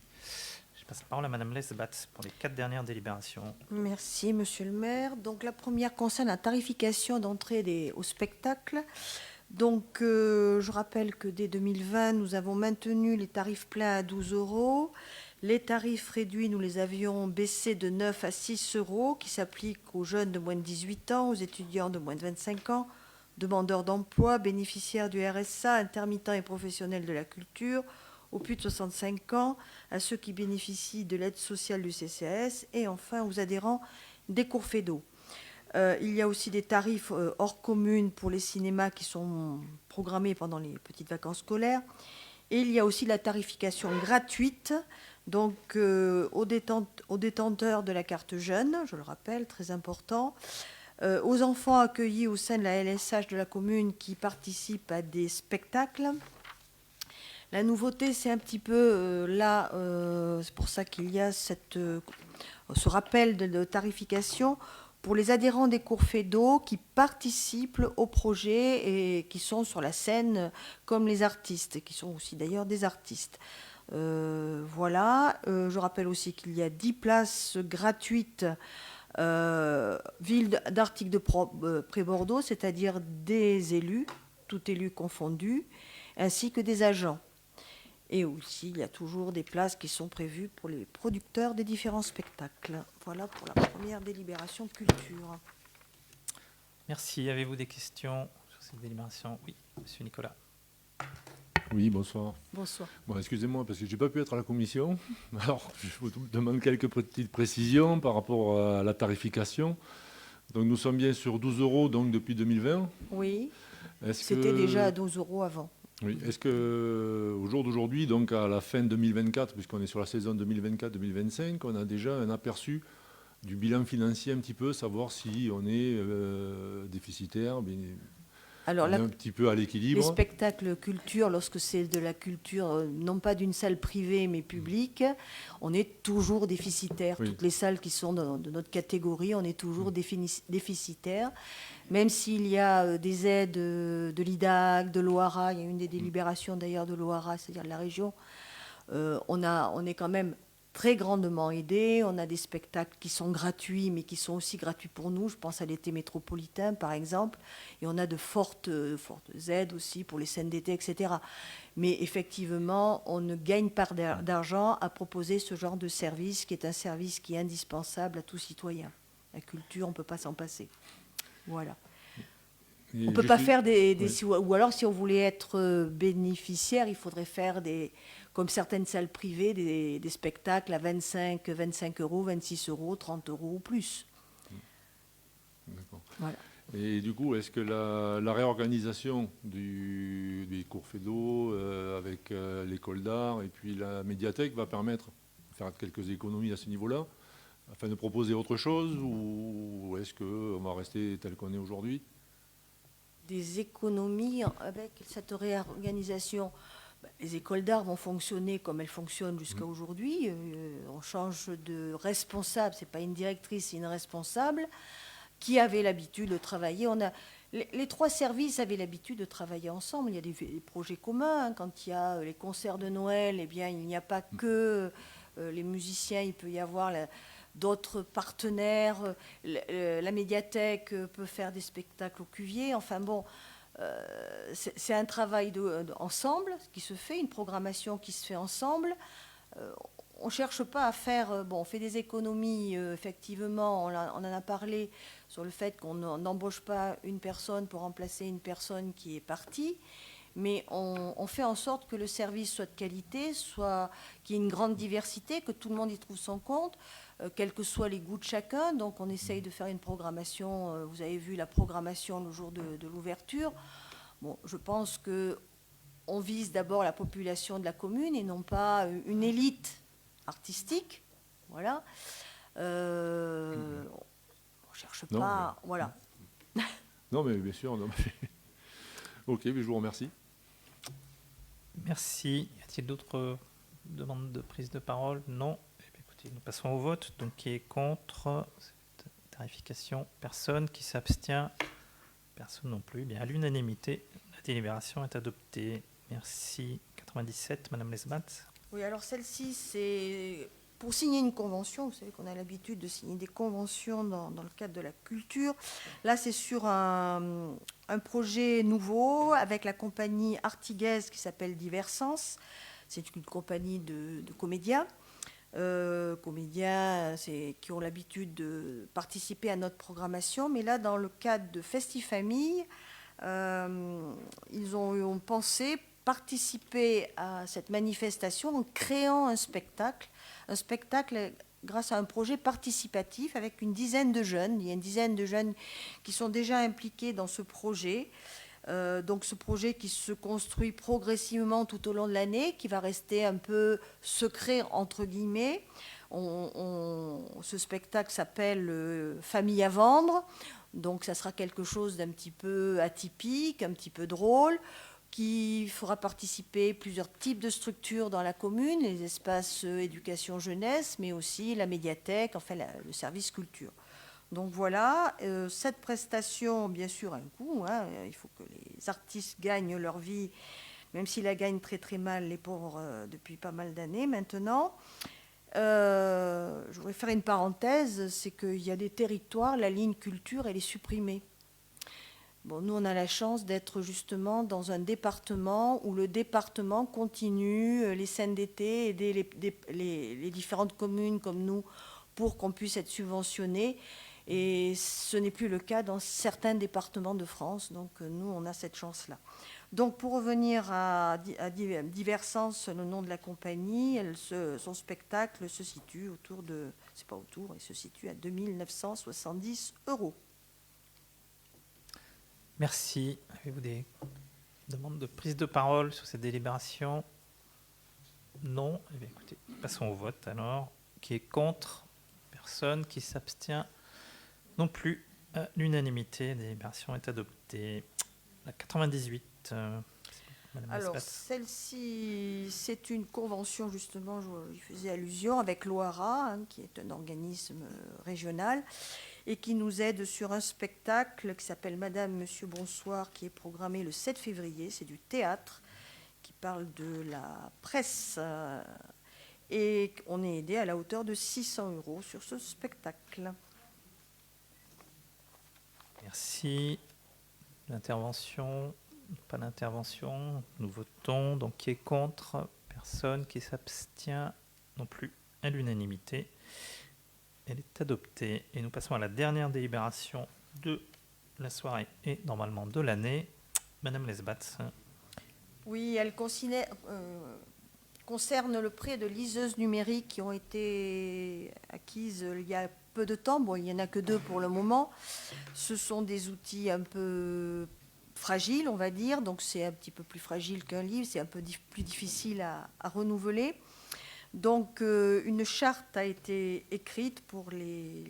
Je passe la parole à Madame Lesbat pour les 4 dernières délibérations. Merci, Monsieur le maire. Donc, la première concerne la tarification d'entrée au spectacle. Donc, je rappelle que dès 2020, nous avons maintenu les tarifs pleins à 12 €. Les tarifs réduits, nous les avions baissés de 9 à 6 € qui s'appliquent aux jeunes de moins de 18 ans, aux étudiants de moins de 25 ans, demandeurs d'emploi, bénéficiaires du RSA, intermittents et professionnels de la culture, aux plus de 65 ans, à ceux qui bénéficient de l'aide sociale du CCAS et enfin aux adhérents des cours fédaux. Il y a aussi des tarifs hors commune pour les cinémas qui sont programmés pendant les petites vacances scolaires. Et il y a aussi la tarification gratuite donc, aux détenteurs de la carte jeune, je le rappelle, très important, aux enfants accueillis au sein de la LSH de la commune qui participent à des spectacles. La nouveauté, c'est un petit peu là, c'est pour ça qu'il y a ce rappel de tarification pour les adhérents des cours FEDO qui participent au projet et qui sont sur la scène comme les artistes, qui sont aussi d'ailleurs des artistes. Voilà. Je rappelle aussi qu'il y a 10 places gratuites ville d'Artic de Pré-Bordeaux, c'est-à-dire des élus, tout élus confondus, ainsi que des agents. Et aussi, il y a toujours des places qui sont prévues pour les producteurs des différents spectacles. Voilà pour la première délibération culture. Merci. Avez-vous des questions sur cette délibération? Oui, monsieur Nicolas. Oui, bonsoir. Bonsoir. Bon, excusez-moi, parce que je n'ai pas pu être à la commission. Alors, je vous demande quelques petites précisions par rapport à la tarification. Donc, nous sommes bien sur 12 € donc, depuis 2020. Oui, c'était déjà à 12 € avant. Oui. Est-ce qu'au jour d'aujourd'hui, donc à la fin 2024, puisqu'on est sur la saison 2024-2025, on a déjà un aperçu du bilan financier un petit peu, savoir si on est déficitaire, Alors, on est un petit peu à l'équilibre. Les spectacles culture, lorsque c'est de la culture, non pas d'une salle privée mais publique, on est toujours déficitaire. Oui. Toutes les salles qui sont de notre catégorie, on est toujours déficitaire. Même s'il y a des aides de l'IDAC, de l'OARA, il y a une des délibérations d'ailleurs de l'OARA, c'est-à-dire de la région, on est quand même très grandement aidés. On a des spectacles qui sont gratuits, mais qui sont aussi gratuits pour nous. Je pense à l'été métropolitain, par exemple. Et on a de fortes aides aussi pour les scènes d'été, etc. Mais effectivement, on ne gagne pas d'argent à proposer ce genre de service, qui est un service qui est indispensable à tout citoyen. La culture, on ne peut pas s'en passer. Voilà. On ne peut pas faire ou alors, si on voulait être bénéficiaire, il faudrait faire comme certaines salles privées, des spectacles à 25 €, 26 €, 30 € ou plus. D'accord. Voilà. Et du coup, est-ce que la réorganisation des cours FEDO avec l'école d'art et puis la médiathèque va permettre de faire quelques économies à ce niveau-là, afin de proposer autre chose, ou est-ce qu'on va rester tel qu'on est aujourd'hui? Des économies avec cette réorganisation. Les écoles d'art vont fonctionner comme elles fonctionnent jusqu'à aujourd'hui. On change de responsable, ce n'est pas une directrice, c'est une responsable qui avait l'habitude de travailler. Les trois services avaient l'habitude de travailler ensemble. Il y a des projets communs. Quand il y a les concerts de Noël, eh bien, il n'y a pas que les musiciens, il peut y avoir d'autres partenaires. La médiathèque peut faire des spectacles au Cuvier. Enfin bon, c'est un travail ensemble qui se fait, une programmation qui se fait ensemble. On ne cherche pas à faire... on fait des économies, effectivement, on en a parlé sur le fait qu'on n'embauche pas une personne pour remplacer une personne qui est partie, mais on fait en sorte que le service soit de qualité, qu'il y ait une grande diversité, que tout le monde y trouve son compte, quels que soient les goûts de chacun. Donc on essaye de faire une programmation, vous avez vu la programmation le jour de l'ouverture. Bon, je pense qu'on vise d'abord la population de la commune et non pas une élite artistique. Voilà. On ne cherche pas... Non, mais... Voilà. Non, mais bien sûr. Non, mais... Ok, je vous remercie. Merci. Y a-t-il d'autres demandes de prise de parole? Non. Écoutez, nous passons au vote. Donc, qui est contre cette tarification? Personne. Qui s'abstient? Personne non plus. Bien, à l'unanimité, la délibération est adoptée. Merci. 97, Madame Lesbat. Oui, alors celle-ci, c'est pour signer une convention. Vous savez qu'on a l'habitude de signer des conventions dans le cadre de la culture. Là, c'est sur un projet nouveau avec la compagnie artiguaise qui s'appelle Diversens. C'est une compagnie de comédiens. Qui ont l'habitude de participer à notre programmation. Mais là, dans le cadre de Festifamille, ils ont pensé participer à cette manifestation en créant un spectacle grâce à un projet participatif avec une dizaine de jeunes. Il y a une dizaine de jeunes qui sont déjà impliqués dans ce projet. Donc ce projet qui se construit progressivement tout au long de l'année, qui va rester un peu secret entre guillemets. Ce spectacle s'appelle Famille à vendre, donc ça sera quelque chose d'un petit peu atypique, un petit peu drôle, qui fera participer plusieurs types de structures dans la commune, les espaces éducation jeunesse, mais aussi la médiathèque, enfin le service culture. Donc voilà, cette prestation, bien sûr, a un coût. Hein, il faut que les artistes gagnent leur vie, même s'ils la gagnent très très mal, les pauvres, depuis pas mal d'années maintenant. Je voudrais faire une parenthèse, c'est qu'il y a des territoires, la ligne culture, elle est supprimée. Bon, nous, on a la chance d'être justement dans un département où le département continue les scènes d'été, aider les différentes communes comme nous pour qu'on puisse être subventionnés. Et ce n'est plus le cas dans certains départements de France. Donc, nous, on a cette chance-là. Donc, pour revenir à Divers Sens, le nom de la compagnie, son spectacle se situe autour de... C'est pas autour, il se situe à 2 970 €. Merci. Avez-vous des demandes de prise de parole sur cette délibération? Non. Eh bien, écoutez, passons au vote alors. Qui est contre? Personne. Qui s'abstient? Non plus. À l'unanimité, la délibération est adoptée. La 98. Madame Alors, Lesbat. celle-ci, c'est une convention, justement, je y faisais allusion, avec l'OARA, hein, qui est un organisme régional, et qui nous aide sur un spectacle qui s'appelle Madame, Monsieur, Bonsoir, qui est programmé le 7 février. C'est du théâtre, qui parle de la presse. Et on est aidé à la hauteur de 600 € sur ce spectacle. Merci. L'intervention? Pas d'intervention. Nous votons. Donc, qui est contre? Personne. Qui s'abstient? Non plus. À l'unanimité. Elle est adoptée. Et nous passons à la dernière délibération de la soirée et normalement de l'année. Madame Lesbat. Oui, elle concerne le prêt de liseuses numériques qui ont été acquises il y a peu de temps. Bon, il n'y en a que 2 pour le moment. Ce sont des outils un peu fragiles, on va dire. Donc, c'est un petit peu plus fragile qu'un livre. C'est un peu plus difficile à renouveler. Donc, une charte a été écrite pour les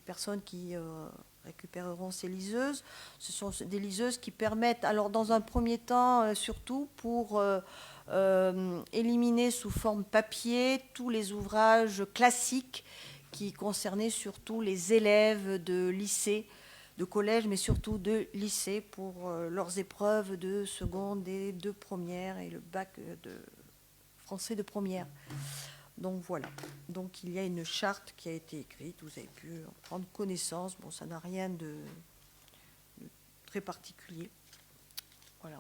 personnes qui récupéreront ces liseuses. Ce sont des liseuses qui permettent, alors dans un premier temps, surtout pour éliminer sous forme papier tous les ouvrages classiques qui concernaient surtout les élèves de lycée, de collège, mais surtout de lycée pour leurs épreuves de seconde et de première et le bac de français de première. Donc voilà. Donc il y a une charte qui a été écrite, vous avez pu en prendre connaissance. Bon, ça n'a rien de très particulier. Voilà.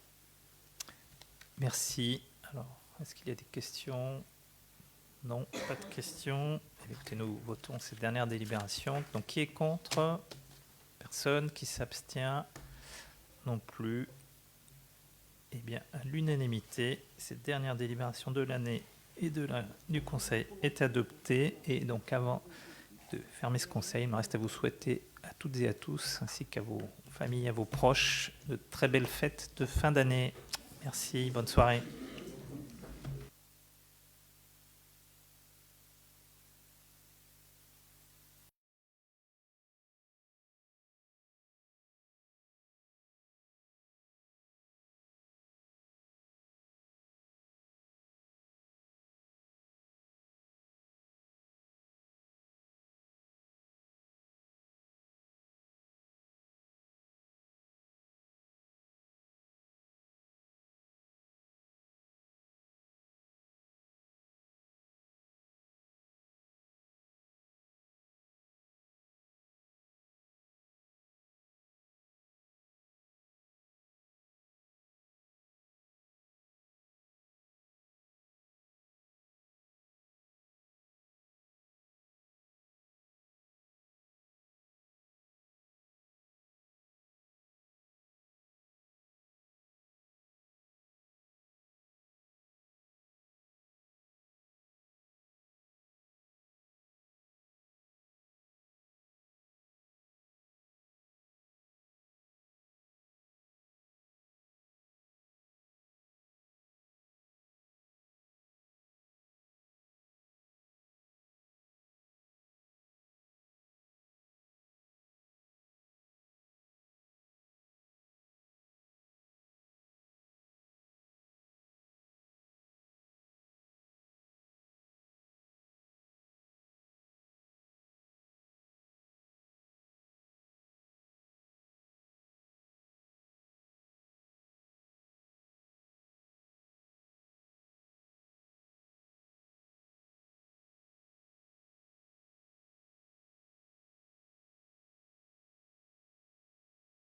Merci. Alors, est-ce qu'il y a des questions? Non, pas de questions. Écoutez, nous votons cette dernière délibération. Donc, qui est contre? Personne. Qui s'abstient? Non plus. Eh bien, à l'unanimité, cette dernière délibération de l'année et du Conseil est adoptée. Et donc, avant de fermer ce Conseil, il me reste à vous souhaiter à toutes et à tous, ainsi qu'à vos familles, à vos proches, de très belles fêtes de fin d'année. Merci, bonne soirée.